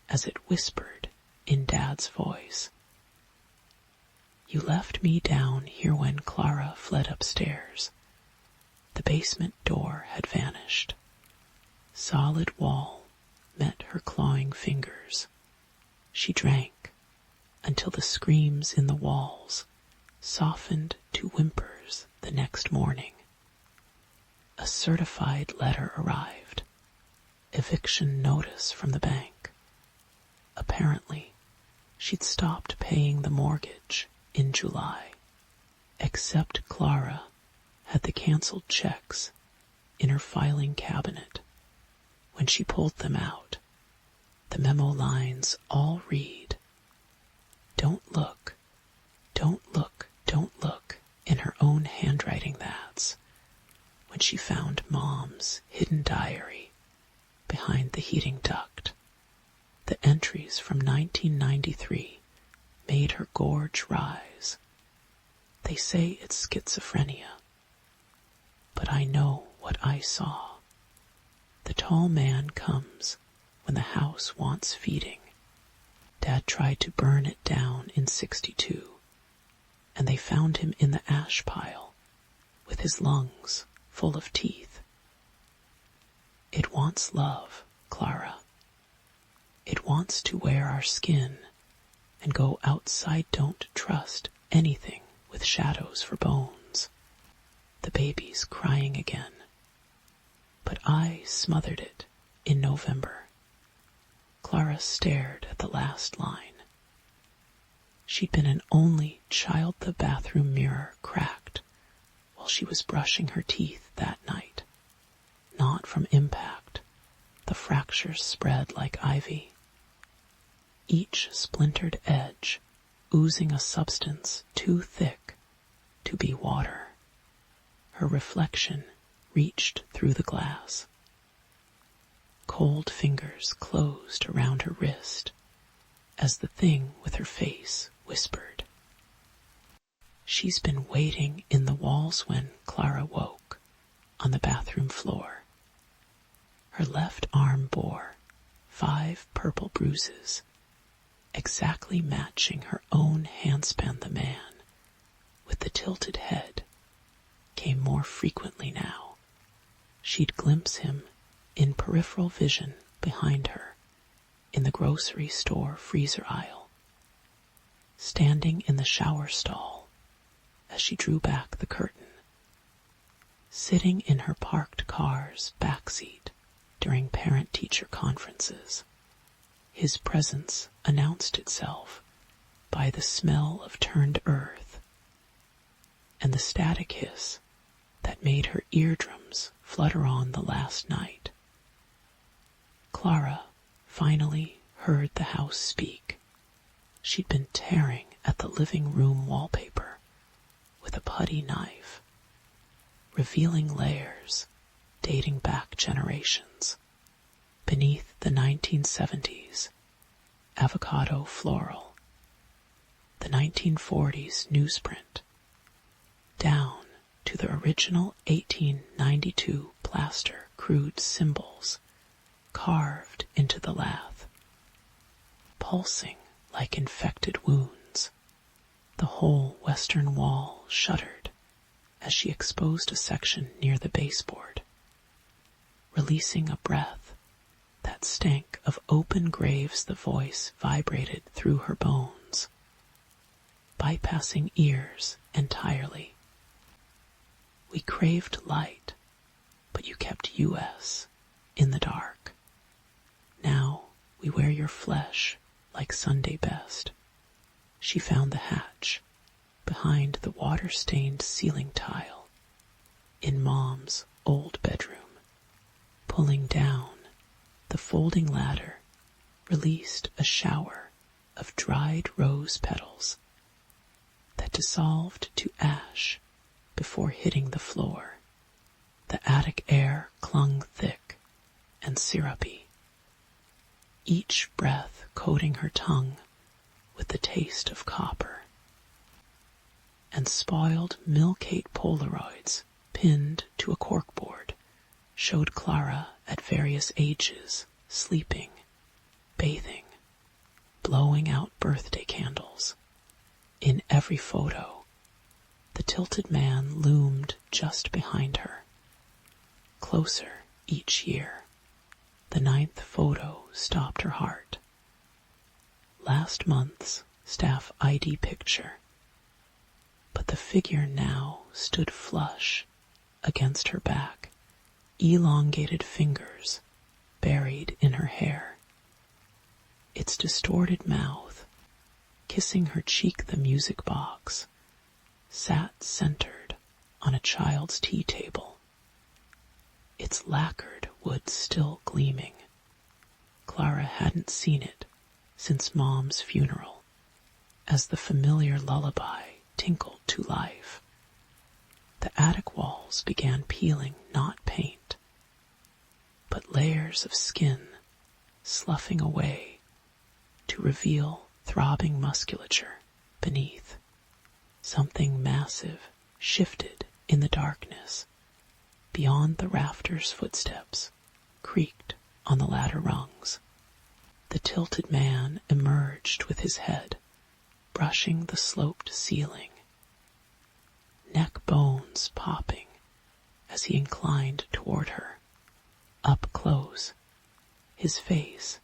as it whispered in Dad's voice. You left me down here when Clara fled upstairs. The basement door had vanished. Solid wall met her clawing fingers. She drank until the screams in the walls softened to whimpers the next morning. A certified letter arrived. Eviction notice from the bank. Apparently, she'd stopped paying the mortgage in July, except Clara had the canceled checks in her filing cabinet. When she pulled them out, the memo lines all read, "Don't look, don't look, don't look," in her own handwriting. That's when she found Mom's hidden diary behind the heating duct. The entries from 1993 made her gorge rise. They say it's schizophrenia, but I know what I saw. The tall man comes when the house wants feeding. Dad tried to burn it down in '62, and they found him in the ash pile with his lungs full of teeth. It wants love, Clara. It wants to wear our skin and go outside. Don't trust anything with shadows for bones. The baby's crying again, but I smothered it in November. Clara stared at the last line. She'd been an only child. The bathroom mirror cracked while she was brushing her teeth that night. Not from impact. The fractures spread like ivy. Each splintered edge oozing a substance too thick to be water. Her reflection reached through the glass. Cold fingers closed around her wrist as the thing with her face whispered. She's been waiting in the walls when Clara woke on the bathroom floor. Her left arm bore 5 purple bruises, exactly matching her own handspan. The man with the tilted head came more frequently now. She'd glimpse him in peripheral vision behind her in the grocery store freezer aisle, standing in the shower stall as she drew back the curtain, sitting in her parked car's backseat during parent-teacher conferences. His presence announced itself by the smell of turned earth and the static hiss that made her eardrums flutter on the last night. Clara finally heard the house speak. She'd been tearing at the living room wallpaper with a putty knife, revealing layers dating back generations. Beneath the 1970s avocado floral, the 1940s newsprint, down to the original 1892 plaster crude symbols carved into the lath. Pulsing like infected wounds, the whole western wall shuddered as she exposed a section near the baseboard, releasing a breath that stank of open graves. The voice vibrated through her bones, bypassing ears entirely. We craved light, but you kept US in the dark. Now we wear your flesh like Sunday best. She found the hatch behind the water-stained ceiling tile in Mom's old bedroom. Pulling down, the folding ladder released a shower of dried rose petals that dissolved to ash before hitting the floor. The attic air clung thick and syrupy, each breath coating her tongue with the taste of copper. And spoiled Milkate Polaroids pinned to a corkboard showed Clara at various ages, sleeping, bathing, blowing out birthday candles. In every photo, the tilted man loomed just behind her, closer each year. The 9th photo stopped her heart. Last month's staff ID picture, but the figure now stood flush against her back, elongated fingers buried in her hair. Its distorted mouth, kissing her cheek, the music box, sat centered on a child's tea table, its lacquered wood still gleaming. Clara hadn't seen it since Mom's funeral, as the familiar lullaby tinkled to life. The attic walls began peeling not paint, but layers of skin sloughing away to reveal throbbing musculature beneath. Something massive shifted in the darkness. Beyond the rafters, footsteps creaked on the ladder rungs. The tilted man emerged with his head brushing the sloped ceiling, neck bones popping as he inclined toward her. Up close, his face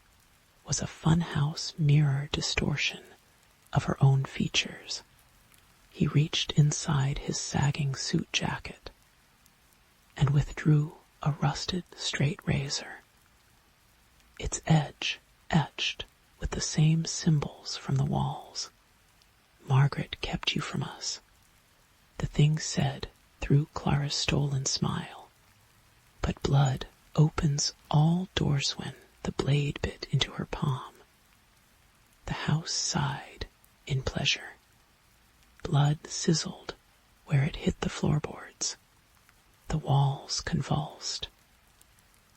was a funhouse mirror distortion of her own features. He reached inside his sagging suit jacket and withdrew a rusted straight razor, its edge etched with the same symbols from the walls. "Margaret kept you from us," the thing said through Clara's stolen smile. But blood opens all doors when the blade bit into her palm. The house sighed in pleasure. Blood sizzled where it hit the floorboards. The walls convulsed,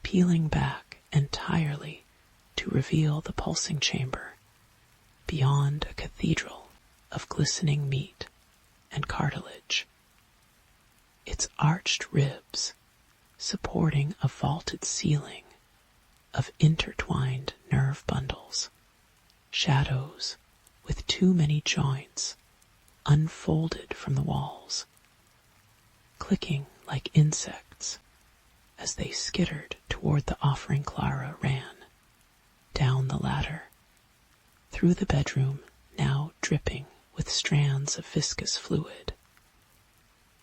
peeling back entirely to reveal the pulsing chamber beyond a cathedral of glistening meat and cartilage. Its arched ribs supporting a vaulted ceiling of intertwined nerve bundles, shadows with too many joints unfolded from the walls, clicking like insects as they skittered toward the offering. Clara ran down the ladder, through the bedroom now dripping with strands of viscous fluid,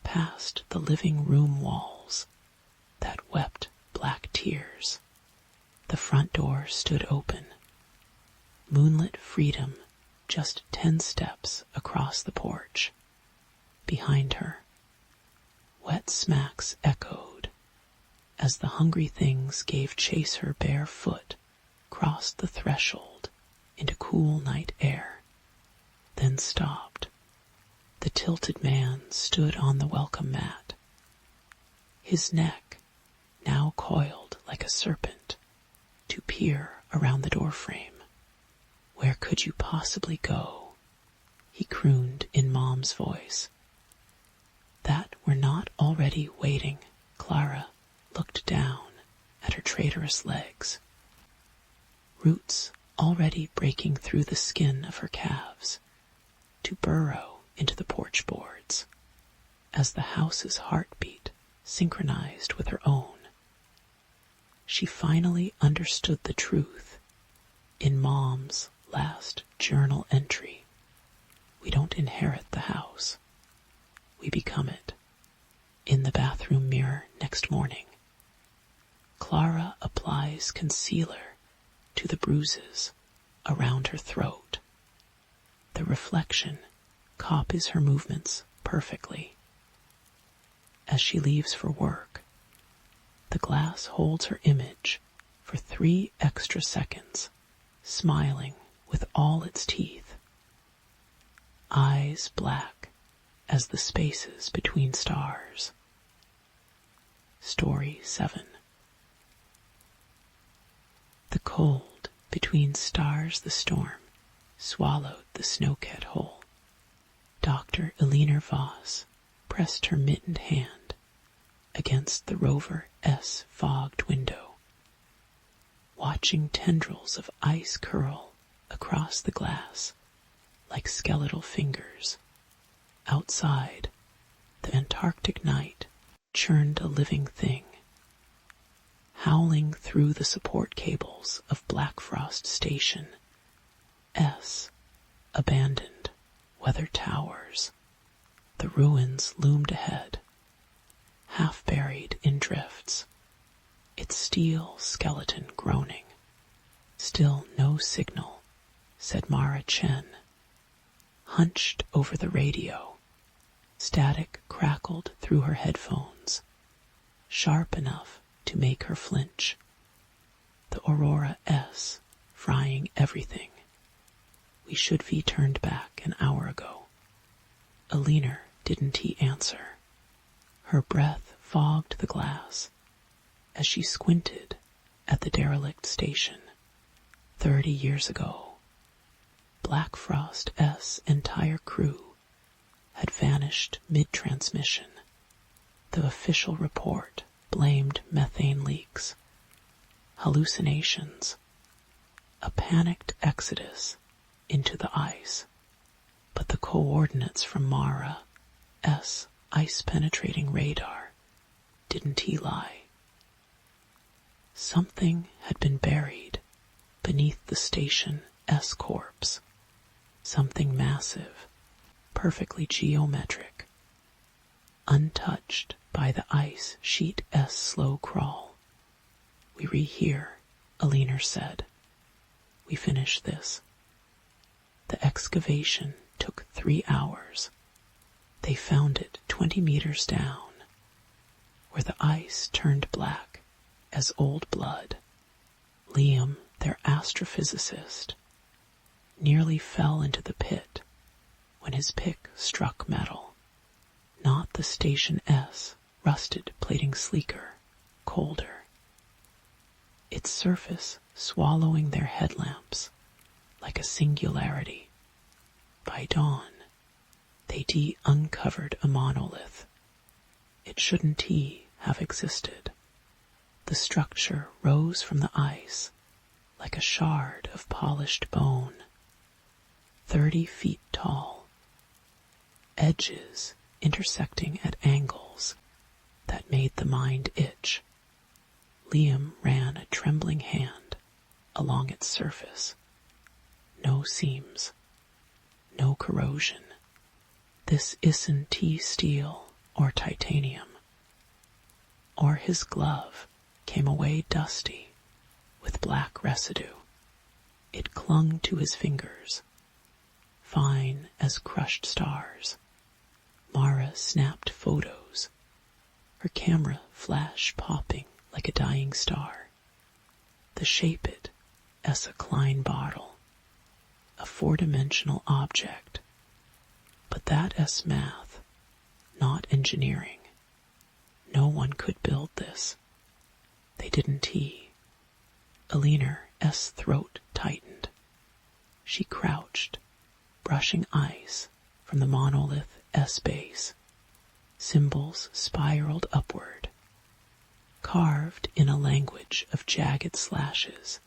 past the living room walls that wept black tears. The front door stood open, moonlit freedom just 10 steps across the porch. Behind her, wet smacks echoed as the hungry things gave chase. Her bare foot crossed the threshold into cool night air, then stopped. The tilted man stood on the welcome mat, his neck now coiled like a serpent to peer around the doorframe. "Where could you possibly go?" he crooned in Mom's voice. that were not already waiting, Clara looked down at her traitorous legs. Roots already breaking through the skin of her calves to burrow into the porch boards as the house's heartbeat synchronized with her own. She finally understood the truth in Mom's last journal entry. We don't inherit the house. We become it. In the bathroom mirror next morning, Clara applies concealer to the bruises around her throat. The reflection copies her movements perfectly. As she leaves for work, the glass holds her image for 3 extra seconds, smiling with all its teeth. Eyes black as the spaces between stars. Story 7. The cold between stars the storm swallowed the snowcat whole. Dr. Eleanor Voss pressed her mittened hand against the Rover S fogged window, watching tendrils of ice curl across the glass like skeletal fingers. Outside, the Antarctic night churned a living thing, howling through the support cables of Black Frost Station. S. Abandoned weather towers. The ruins loomed ahead, half buried in drifts, its steel skeleton groaning. Still no signal, said Mara Chen. Hunched over the radio, static crackled through her headphones, sharp enough to make her flinch. The Aurora S frying everything. We should be turned back an hour ago. Eleanor didn't he answer. Her breath fogged the glass as she squinted at the derelict station. 30 years ago, Black Frost S' entire crew had vanished mid-transmission. The official report blamed methane leaks, hallucinations, a panicked exodus into the ice. But the coordinates from Mara S' ice-penetrating radar didn't he lie. Something had been buried beneath the station S corpse. Something massive, perfectly geometric, untouched by the ice sheet S slow crawl. We rehear, Eleanor said. We finish this. The excavation took 3 hours. They found it 20 meters down, where the ice turned black as old blood. Liam, their astrophysicist, nearly fell into the pit when his pick struck metal. Not the Station S, rusted plating sleeker, colder. Its surface swallowing their headlamps like a singularity. By dawn, they uncovered a monolith. It shouldn't have existed. The structure rose from the ice like a shard of polished bone, 30 feet tall, edges intersecting at angles that made the mind itch. Liam ran a trembling hand along its surface. No seams, no corrosion. This isn't steel or titanium. Or his glove came away dusty with black residue. It clung to his fingers, fine as crushed stars. Mara snapped photos, her camera flash popping like a dying star. The Shape-It as a Klein bottle, a 4-dimensional object. But that S math, not engineering. No one could build this. They didn't Eleanor S' throat tightened. She crouched, brushing ice from the monolith S base. symbols spiraled upward, carved in a language of jagged slashes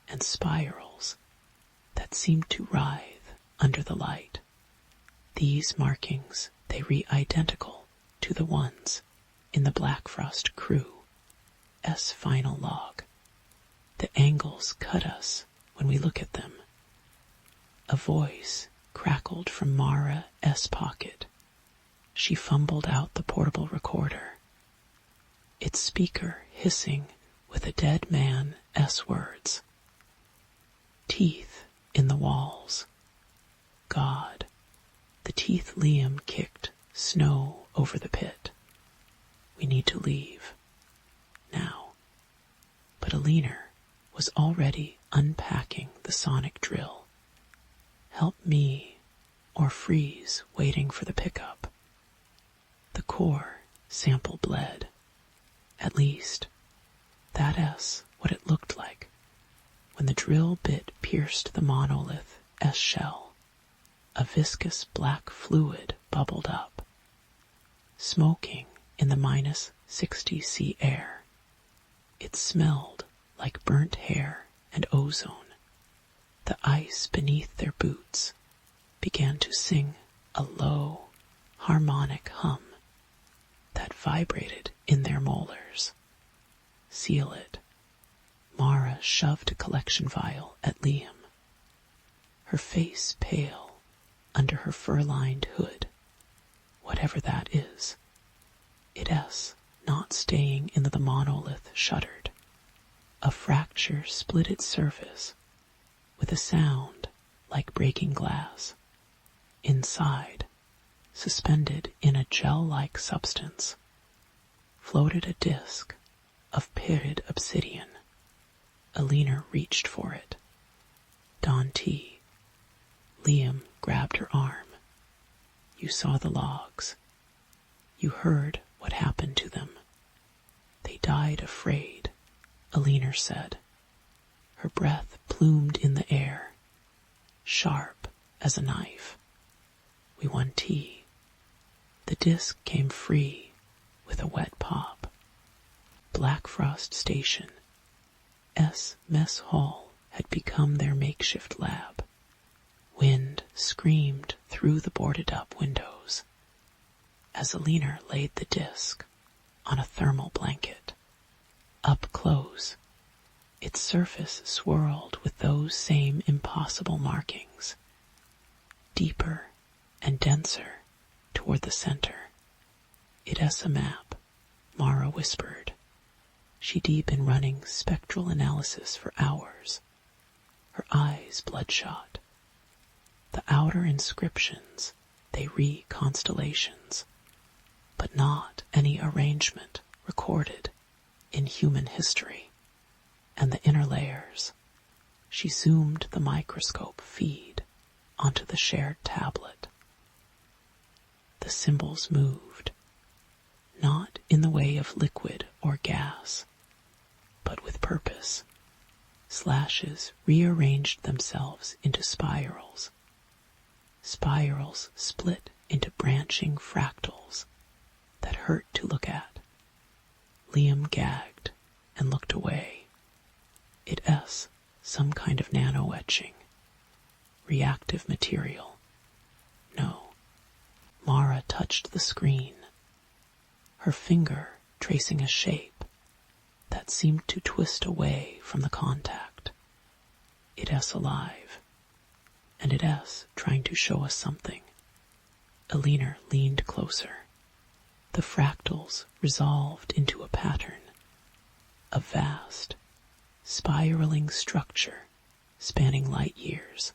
and spirals that seemed to writhe under the light. These markings, they re-identical to the ones in the Black Frost crew's final log. The angles cut us when we look at them. A voice crackled from Mara's pocket. She fumbled out the portable recorder, its speaker hissing with a dead man's words. Teeth in the walls. God, the teeth Liam kicked snow over the pit. We need to leave. Now. But Alina was already unpacking the sonic drill. Help me or freeze waiting for the pickup. The core sample bled. At least, that's what it looked like when the drill bit pierced the monolith's shell. A viscous black fluid bubbled up, smoking in the -60°C air. It smelled like burnt hair and ozone. The ice beneath their boots began to sing a low, harmonic hum that vibrated in their molars. Seal it. Mara shoved a collection vial at Liam, her face pale under her fur-lined hood. Whatever that is, it's not staying in the monolith shuddered. A fracture split its surface with a sound like breaking glass. Inside, suspended in a gel-like substance, floated a disk of pitted obsidian. Alina reached for it. Dante. Liam grabbed her arm. You saw the logs. You heard what happened to them. They died afraid, Alina said. Her breath plumed in the air, sharp as a knife. We won tea. The disc came free with a wet pop. Black Frost Station. Mess Hall had become their makeshift lab. Wind screamed through the boarded-up windows as Alina laid the disc on a thermal blanket. Up close, its surface swirled with those same impossible markings, deeper and denser toward the center. It's a map, Mara whispered. She'd been running spectral analysis for hours, her eyes bloodshot. The outer inscriptions, they read constellations, but not any arrangement recorded in human history. And the inner layers, she zoomed the microscope feed onto the shared tablet. The symbols moved, not in the way of liquid or gas, but with purpose. Slashes rearranged themselves into spirals. Spirals split into branching fractals that hurt to look at. Liam gagged and looked away. It's some kind of nano-etching. Reactive material. No. Mara touched the screen, her finger tracing a shape that seemed to twist away from the contact. It's alive, and it's trying to show us something. Alina leaned closer. The fractals resolved into a pattern, a vast, spiraling structure spanning light years.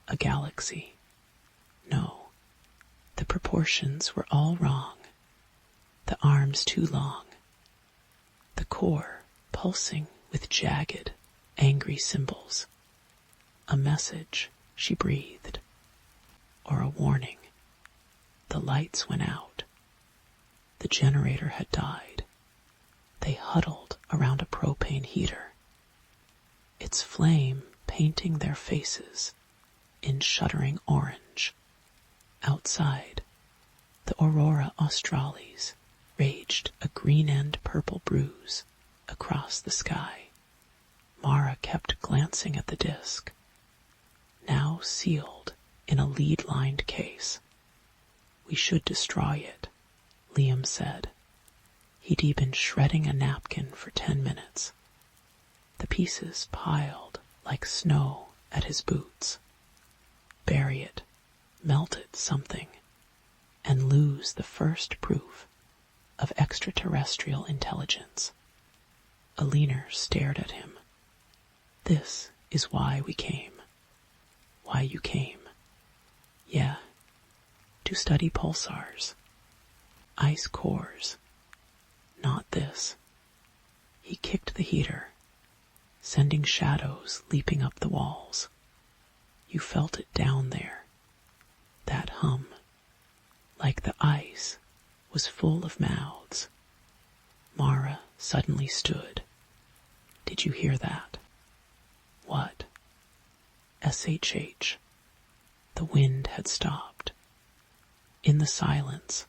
A galaxy. No, the proportions were all wrong. The arms too long. The core pulsing with jagged, angry symbols. A message, she breathed. Or a warning. The lights went out. The generator had died. They huddled around a propane heater, its flame painting their faces in shuddering orange. Outside, The aurora australis raged a green and purple bruise across the sky. Mara kept glancing at the disk, now sealed in a lead-lined case. "We should destroy it," Liam said. He'd been shredding a napkin for 10 minutes. The pieces piled like snow at his boots. Bury it, melt it something, and lose the first proof of extraterrestrial intelligence. Alina stared at him. "This is why we came. Why you came. Yeah, to study pulsars. Ice cores. Not this." He kicked the heater, sending shadows leaping up the walls. You felt it down there. That hum, like the ice, was full of mouths. Mara suddenly stood. "Did you hear that?" "What?" SHH. The wind had stopped. In the silence,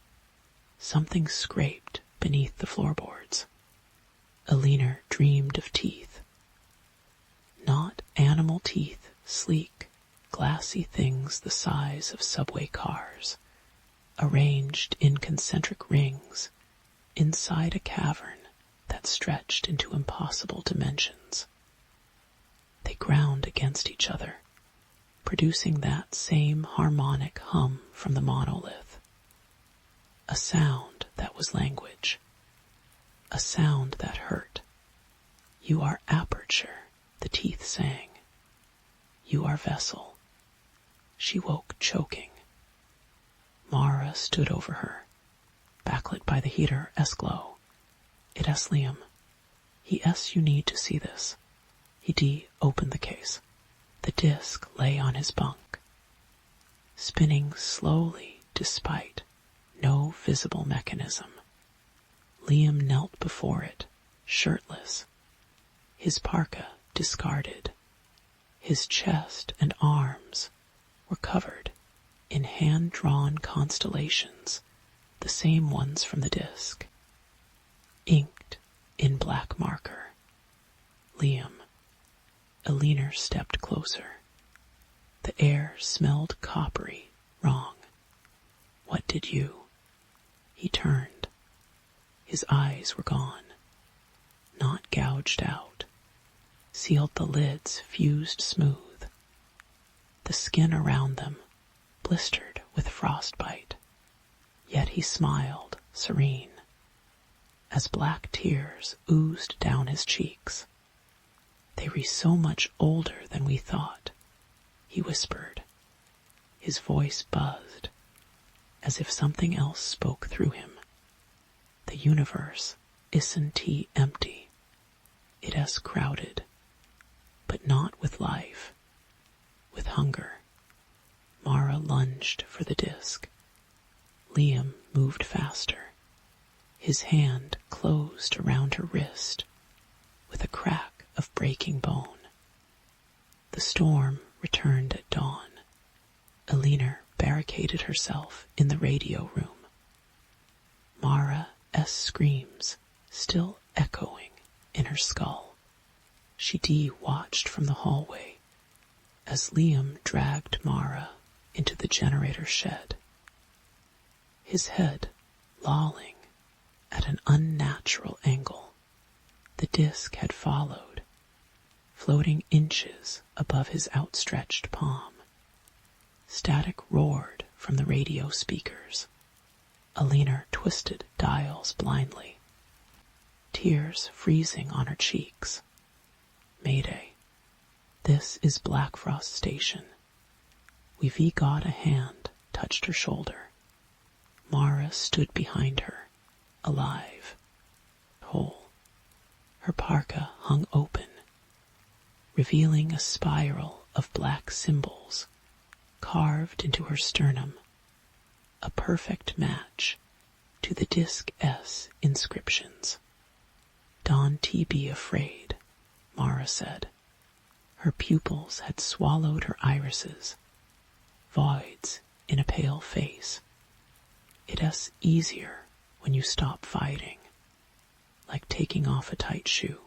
something scraped beneath the floorboards. Alina dreamed of teeth. Not animal teeth, sleek, glassy things the size of subway cars, arranged in concentric rings inside a cavern that stretched into impossible dimensions. They ground against each other, producing that same harmonic hum from the monolith. A sound that was language. A sound that hurt. "You are aperture," the teeth sang. "You are vessel." She woke choking. Mara stood over her, backlit by the heater S-glow. "It S Liam. He S you need to see this." He opened the case. The disc lay on his bunk, spinning slowly despite no visible mechanism. Liam knelt before it, shirtless, his parka discarded. His chest and arms were covered in hand-drawn constellations, the same ones from the disc, inked in black marker. Liam. Alina stepped closer. The air smelled coppery, wrong. "What did you?" He turned. His eyes were gone, not gouged out. Sealed the lids fused smooth. The skin around them blistered with frostbite. Yet he smiled, serene, as black tears oozed down his cheeks. "They were so much older than we thought," he whispered. His voice buzzed, as if something else spoke through him. "The universe isn't empty. It is crowded, but not with life, with hunger." Mara lunged for the disc. Liam moved faster. His hand closed around her wrist with a crack of breaking bone. The storm returned at dawn. Alina barricaded herself in the radio room. Mara's screams still echoing in her skull. She watched from the hallway as Liam dragged Mara into the generator shed. His head lolling at an unnatural angle. The disc had followed, floating inches above his outstretched palm. Static roared from the radio speakers. Alina twisted dials blindly, tears freezing on her cheeks. "Mayday. This is Black Frost Station." We've got a hand touched her shoulder. Mara stood behind her, alive, whole. Her parka hung open, revealing a spiral of black symbols carved into her sternum, a perfect match to the disc S inscriptions. "Don't be afraid," Mara said. Her pupils had swallowed her irises, voids in a pale face. It's easier when you stop fighting, like taking off a tight shoe.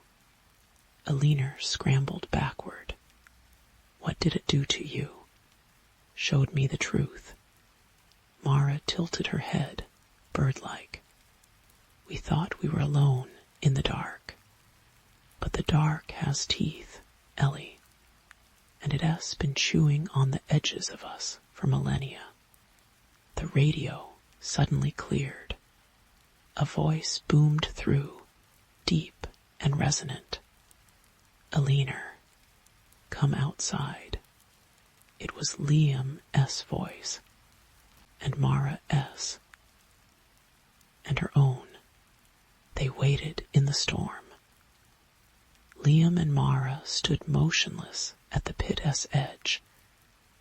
Alina scrambled backward. What did it do to you? Showed me the truth. Mara tilted her head, bird-like. We thought we were alone in the dark. But the dark has teeth, Ellie, and it has been chewing on the edges of us for millennia. The radio suddenly cleared. A voice boomed through, deep and resonant. Alina, come outside. It was Liam S. voice, and Mara S. and her own. They waited in the storm. Liam and Mara stood motionless at the pit's edge,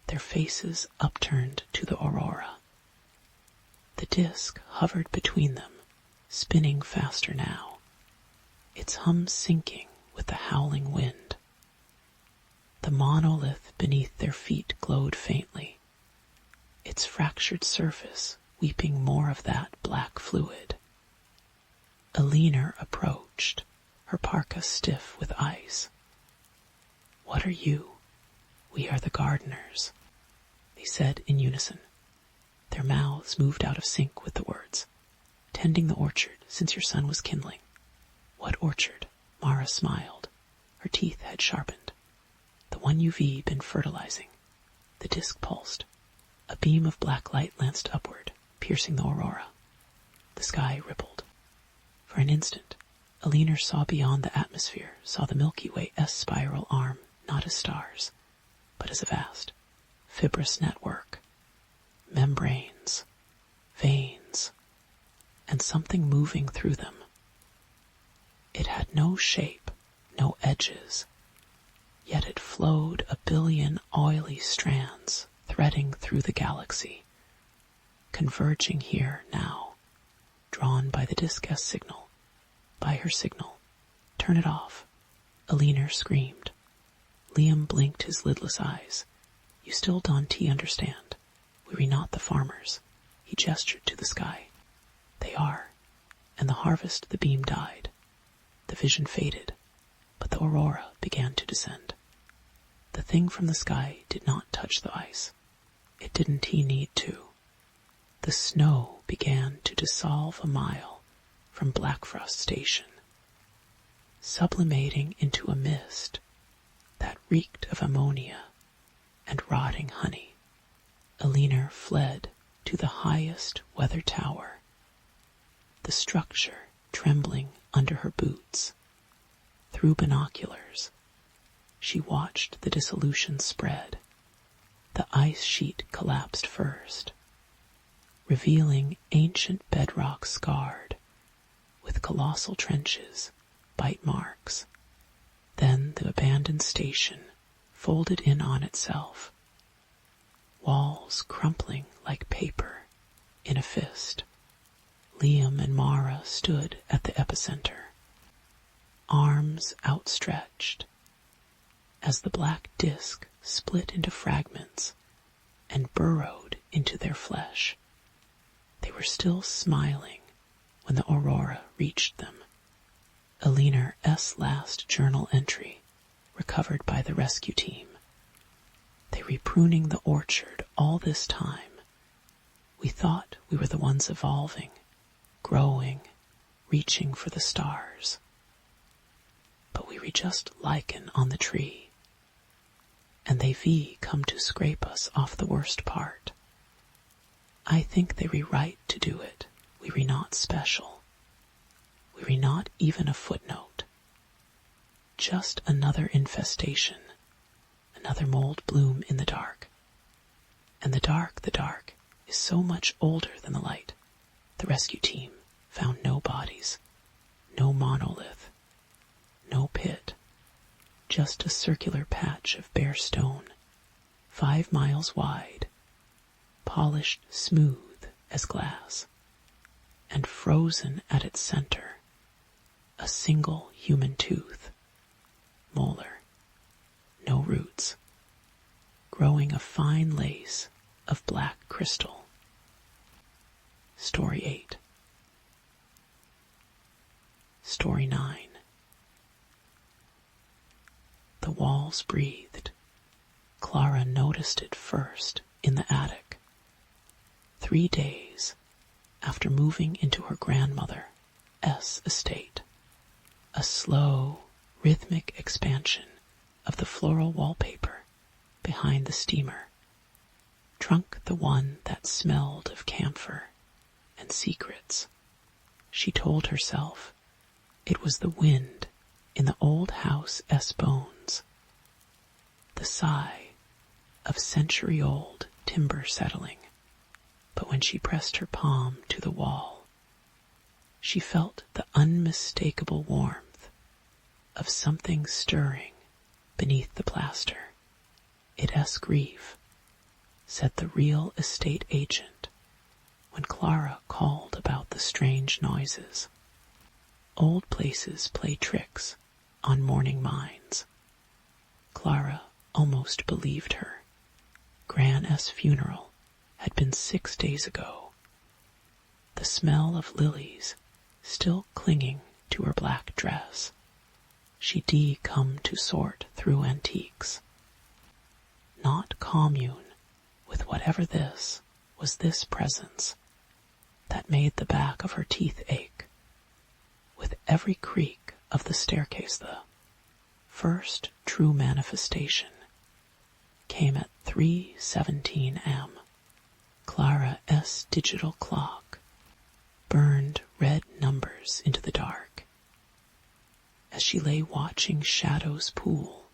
their faces upturned to the aurora. The disk hovered between them, spinning faster now, its hum syncing with the howling wind. The monolith beneath their feet glowed faintly, its fractured surface weeping more of that black fluid. Alina approached, her parka stiff with ice. What are you? We are the gardeners, they said in unison. Their mouths moved out of sync with the words. Tending the orchard since your son was kindling. What orchard? Mara smiled. Her teeth had sharpened. The one you've been fertilizing. The disk pulsed. A beam of black light lanced upward, piercing the aurora. The sky rippled. For an instant, Alina saw beyond the atmosphere, saw the Milky Way spiral arm, not as stars, but as a vast, fibrous network. Membranes, veins, and something moving through them. It had no shape, no edges, yet it flowed a billion oily strands threading through the galaxy, converging here now, drawn by the disk-S signal, by her signal. Turn it off, Alina screamed. Liam blinked his lidless eyes. You still don't understand. We are not the farmers. He gestured to the sky. They are. And the harvest the beam died. The vision faded, but the aurora began to descend. The thing from the sky did not touch the ice. It didn't he need to. The snow began to dissolve a mile from Blackfrost Station, sublimating into a mist that reeked of ammonia and rotting honey. Alina fled to the highest weather tower, the structure trembling under her boots. Through binoculars, she watched the dissolution spread. The ice sheet collapsed first, revealing ancient bedrock scarred, with colossal trenches, bite marks. Then the abandoned station folded in on itself, walls crumpling like paper in a fist. Liam and Mara stood at the epicenter, arms outstretched, as the black disk split into fragments and burrowed into their flesh. They were still smiling when the aurora reached them. Alina's last journal entry, recovered by the rescue team. They were pruning the orchard all this time. We thought we were the ones evolving, growing, reaching for the stars. But we were just lichen on the tree, and they come to scrape us off the worst part. I think they were right to do it. We were not special. We were not even a footnote. Just another infestation, another mold bloom in the dark. And the dark, is so much older than the light. The rescue team found no bodies, no monolith, no pit, just a circular patch of bare stone, 5 miles wide, polished smooth as glass, and frozen at its center, a single human tooth, molar, no roots, growing a fine lace of black crystal. Story 8. Story 9. The walls breathed. Clara noticed it first in the attic. 3 days after moving into her grandmother's estate, a slow, rhythmic expansion of the floral wallpaper behind the steamer trunk the one that smelled of camphor and secrets. She told herself it was the wind in the old house's bones, the sigh of century-old timber settling. But when she pressed her palm to the wall, she felt the unmistakable warmth of something stirring beneath the plaster. "It's grief," said the real estate agent when Clara called about the strange noises. Old places play tricks on morning minds. Clara almost believed her. Gran's funeral had been 6 days ago. The smell of lilies still clinging to her black dress. She'd come to sort through antiques. Not commune with whatever this was, this presence that made the back of her teeth ache. With every creak of the staircase, the first true manifestation came at 3:17 am. Clara's digital clock burned red numbers into the dark. As she lay watching shadows pool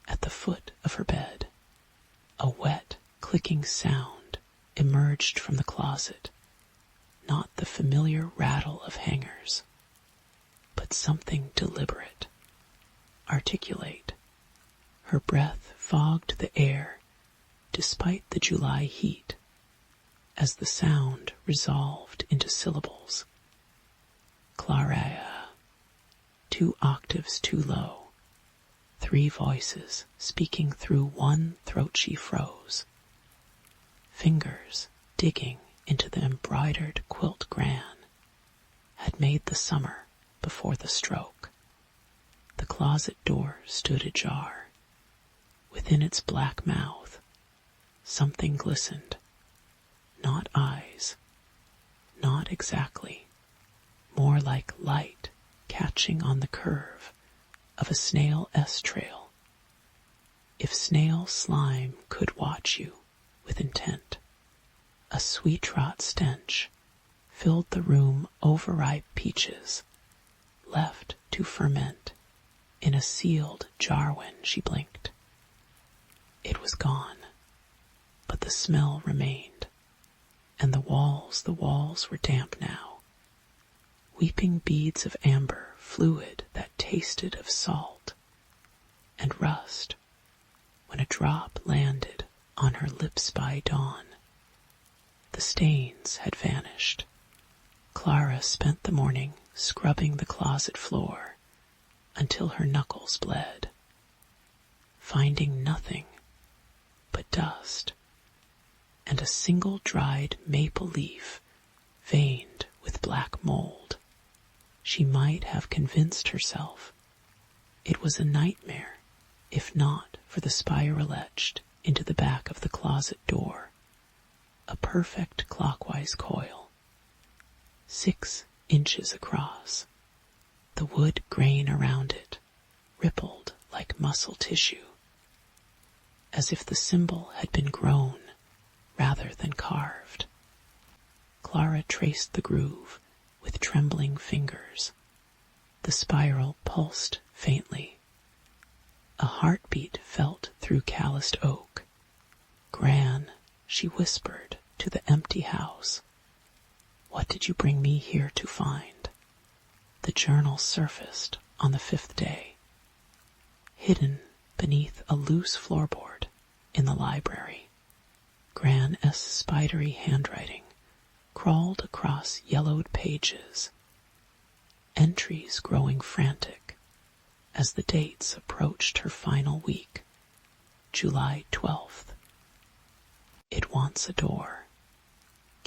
at the foot of her bed, a wet, clicking sound emerged from the closet, not the familiar rattle of hangers, but something deliberate, articulate. Her breath fogged the air despite the July heat as the sound resolved into syllables. Clara, 2 octaves too low, 3 voices speaking through one throat she froze. Fingers digging into the embroidered quilt Gran had made the summer before the stroke. The closet door stood ajar. Within its black mouth, something glistened. Not eyes, not exactly, more like light catching on the curve of a snail's trail. If snail slime could watch you with intent, a sweet rot stench filled the room. Overripe peaches left to ferment in a sealed jar when she blinked. It was gone, but the smell remained, and the walls were damp now. Weeping beads of amber fluid that tasted of salt and rust when a drop landed on her lips by dawn. The stains had vanished. Clara spent the morning scrubbing the closet floor until her knuckles bled, finding nothing but dust and a single dried maple leaf veined with black mold. She might have convinced herself it was a nightmare if not for the spiral etched into the back of the closet door, a perfect clockwise coil, 6 inches across. The wood grain around it rippled like muscle tissue, as if the symbol had been grown rather than carved. Clara traced the groove with trembling fingers. The spiral pulsed faintly. A heartbeat felt through calloused oak. "Gran," she whispered to the empty house, "what did you bring me here to find?" The journal surfaced on the 5th day, hidden beneath a loose floorboard in the library. Gran's spidery handwriting crawled across yellowed pages, entries growing frantic as the dates approached her final week, July 12th. "It wants a door.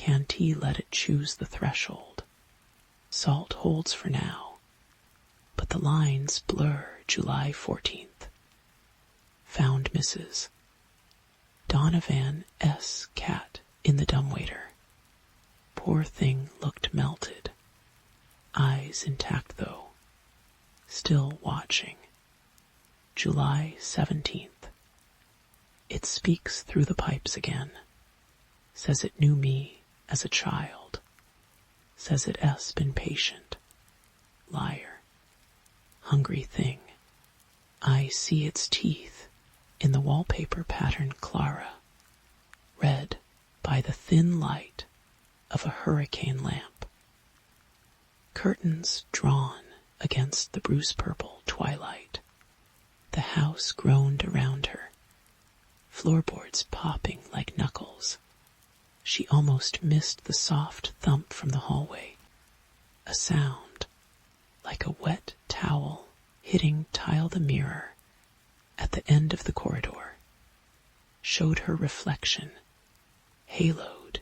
Canty let it choose the threshold. Salt holds for now, but the lines blur July 14th. Found Mrs. Donovan S. cat in the dumbwaiter. Poor thing looked melted. Eyes intact though. Still watching. July 17th. It speaks through the pipes again. Says it knew me as a child. Says it 's been patient. Liar. Hungry thing. I see its teeth in the wallpaper pattern Clara, red by the thin light of a hurricane lamp. Curtains drawn against the bruise-purple twilight. The house groaned around her, floorboards popping like knuckles. She almost missed the soft thump from the hallway, a sound like a wet towel hitting tile the mirror at the end of the corridor, showed her reflection, haloed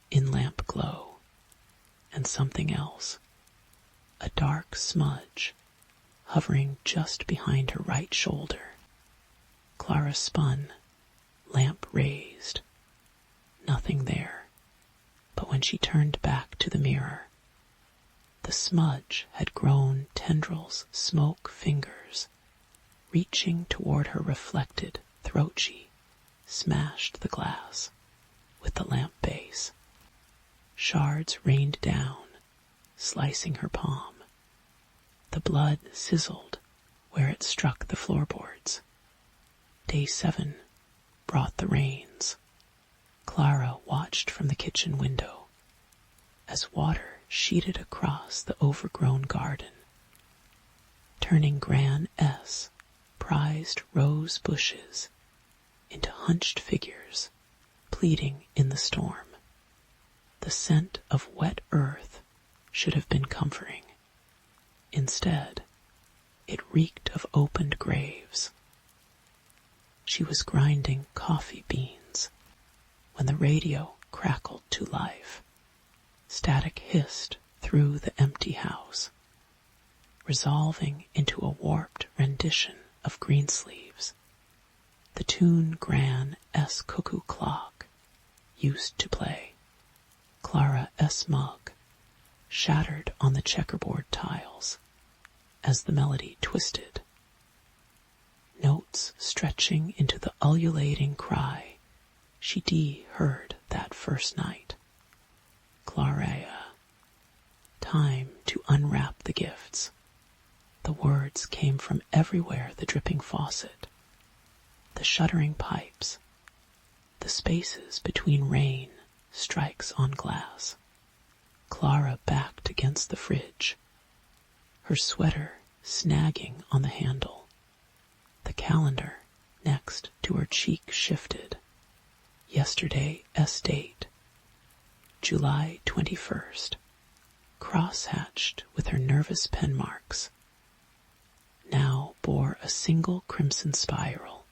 in lamp glow, and something else, a dark smudge hovering just behind her right shoulder. Clara spun, lamp raised. Nothing there, but when she turned back to the mirror, the smudge had grown tendrils, smoke fingers, reaching toward her reflected throat. She smashed the glass with the lamp base. Shards rained down, slicing her palm. The blood sizzled where it struck the floorboards. Day 7 brought the rains. Clara watched from the kitchen window as water sheeted across the overgrown garden, turning Gran S. prized rose bushes into hunched figures pleading in the storm. The scent of wet earth should have been comforting. Instead, it reeked of opened graves. She was grinding coffee beans when the radio crackled to life. Static hissed through the empty house, resolving into a warped rendition of Greensleeves, the tune Gran S. cuckoo clock used to play. Clara S. mug shattered on the checkerboard tiles as the melody twisted, notes stretching into the ululating cry she heard that first night. Clara, time to unwrap the gifts. The words came from everywhere, the dripping faucet, the shuddering pipes, the spaces between rain strikes on glass. Clara backed against the fridge, her sweater snagging on the handle. The calendar next to her cheek shifted. Yesterday's date, July 21st, cross-hatched with her nervous pen marks, now bore a single crimson spiral,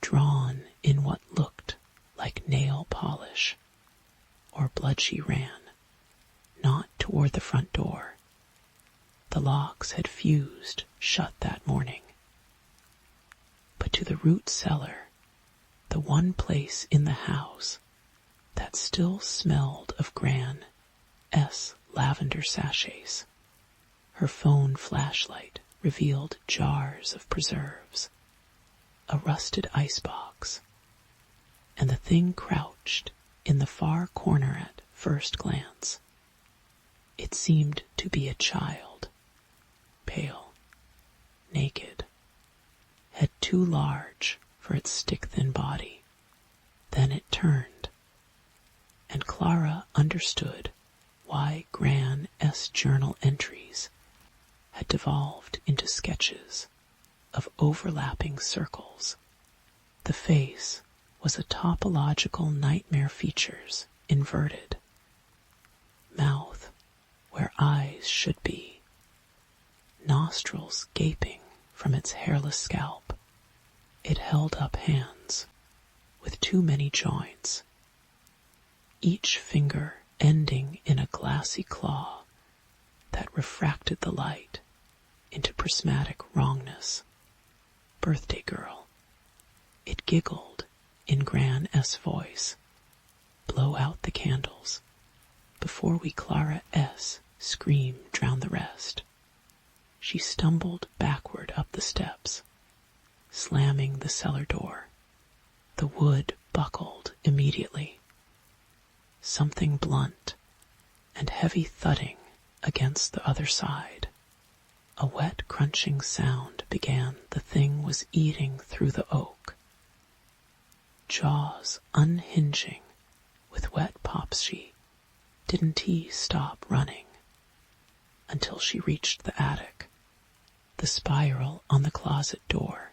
drawn in what looked like nail polish or blood. She ran, not toward the front door. The locks had fused shut that morning, but to the root cellar, the one place in the house that still smelled of Gran S. lavender sachets. Her phone flashlight revealed jars of preserves, a rusted icebox, and the thing crouched in the far corner at first glance. It seemed to be a child, pale, naked, head too large for its stick-thin body. Then it turned, and Clara understood why Gran S. journal entries had devolved into sketches of overlapping circles. The face was a topological nightmare, features inverted, mouth where eyes should be, nostrils gaping from its hairless scalp. It held up hands with too many joints, each finger ending in a glassy claw that refracted the light into prismatic wrongness. Birthday girl. It giggled in Gran S. voice. Blow out the candles before we Clara S. scream drown the rest. She stumbled backward up the steps, slamming the cellar door. The wood buckled immediately. Something blunt and heavy thudding against the other side. A wet crunching sound began. The thing was eating through the oak. Jaws unhinging with wet popsy. Didn't he stop running until she reached the attic. The spiral on the closet door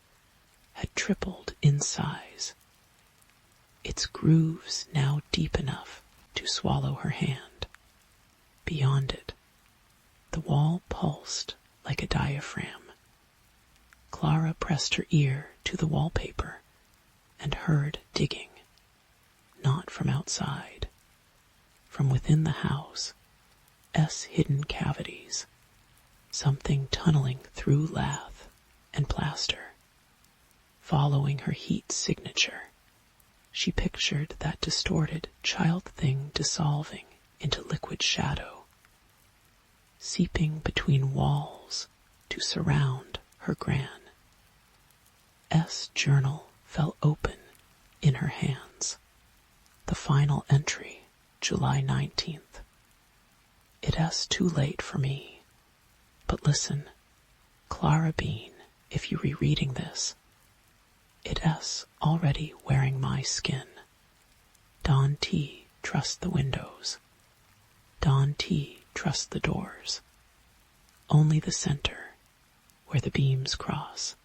had tripled in size, its grooves now deep enough to swallow her hand. Beyond it, the wall pulsed like a diaphragm. Clara pressed her ear to the wallpaper and heard digging, not from outside, from within the house, hidden cavities, something tunneling through lath and plaster. Following her heat signature, she pictured that distorted child thing dissolving into liquid shadow, seeping between walls to surround her Gran. S. journal fell open in her hands. The final entry, July 19th. It's too late for me. But listen, Clara Bean, if you rereading this, it's already wearing my skin. Don T, trust the windows. Don T, trust the doors. Only the center, where the beams cross.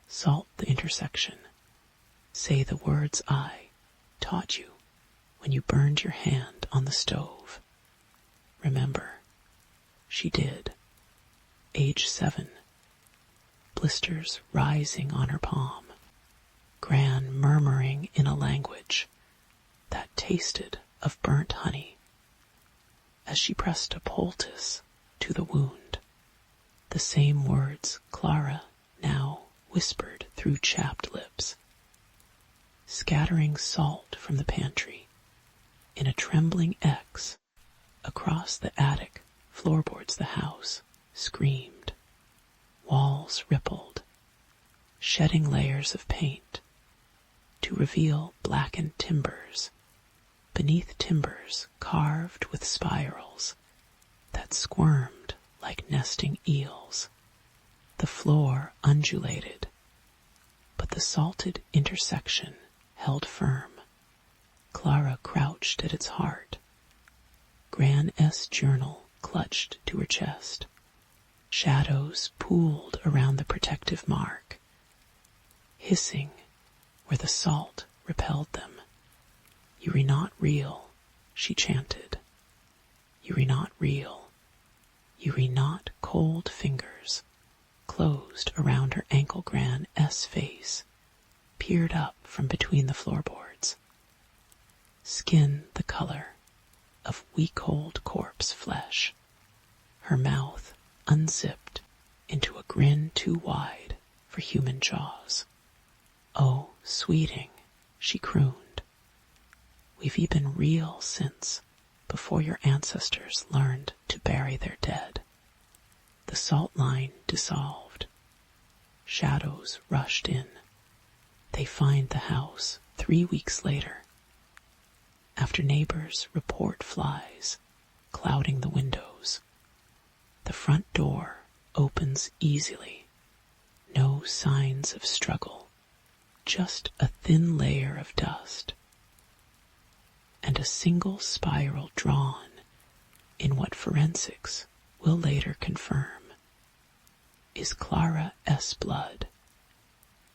Salt the intersection. Say the words I taught you when you burned your hand on the stove. Remember, she did. Age 7. Blisters rising on her palm. Gran murmuring in a language that tasted of burnt honey as she pressed a poultice to the wound. The same words Clara now whispered through chapped lips. Scattering salt from the pantry in a trembling X across the attic floorboards, the house screamed. Walls rippled, shedding layers of paint to reveal blackened timbers, beneath timbers carved with spirals that squirmed like nesting eels. The floor undulated, but the salted intersection held firm. Clara crouched at its heart. Gran S. journal clutched to her chest. Shadows pooled around the protective mark, hissing where the salt repelled them. You are not real, she chanted. You are not real. You are not. Cold fingers closed around her ankle. Gran S. face peered up from between the floorboards. Skin the color of week-old corpse flesh. Her mouth unzipped into a grin too wide for human jaws. Oh, sweeting, she crooned. We've been real since before your ancestors learned to bury their dead. The salt line dissolved. Shadows rushed in. They find the house 3 weeks later. After neighbors report flies clouding the windows, the front door opens easily. No signs of struggle, just a thin layer of dust, and a single spiral drawn in what forensics will later confirm is Clara S. blood,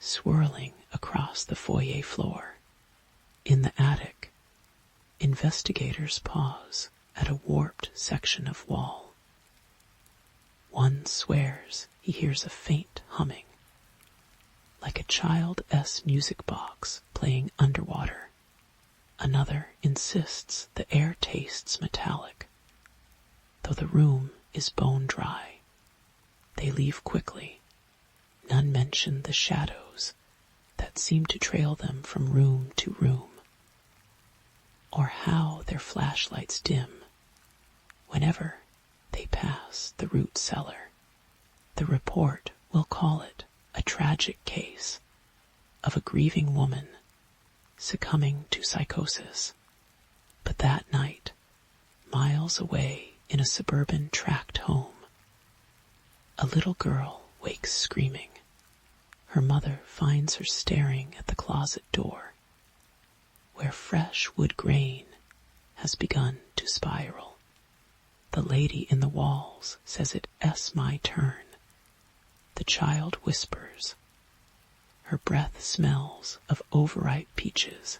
swirling across the foyer floor. In the attic, investigators pause at a warped section of wall. One swears he hears a faint humming, like a Child S. music box playing underwater. Another insists the air tastes metallic, though the room is bone dry. They leave quickly. None mention the shadows that seem to trail them from room to room, or how their flashlights dim whenever they pass the root cellar. The report will call it a tragic case of a grieving woman succumbing to psychosis. But that night, miles away in a suburban tract home, a little girl wakes screaming. Her mother finds her staring at the closet door, where fresh wood grain has begun to spiral. The lady in the walls says it's my turn. The child whispers. Her breath smells of overripe peaches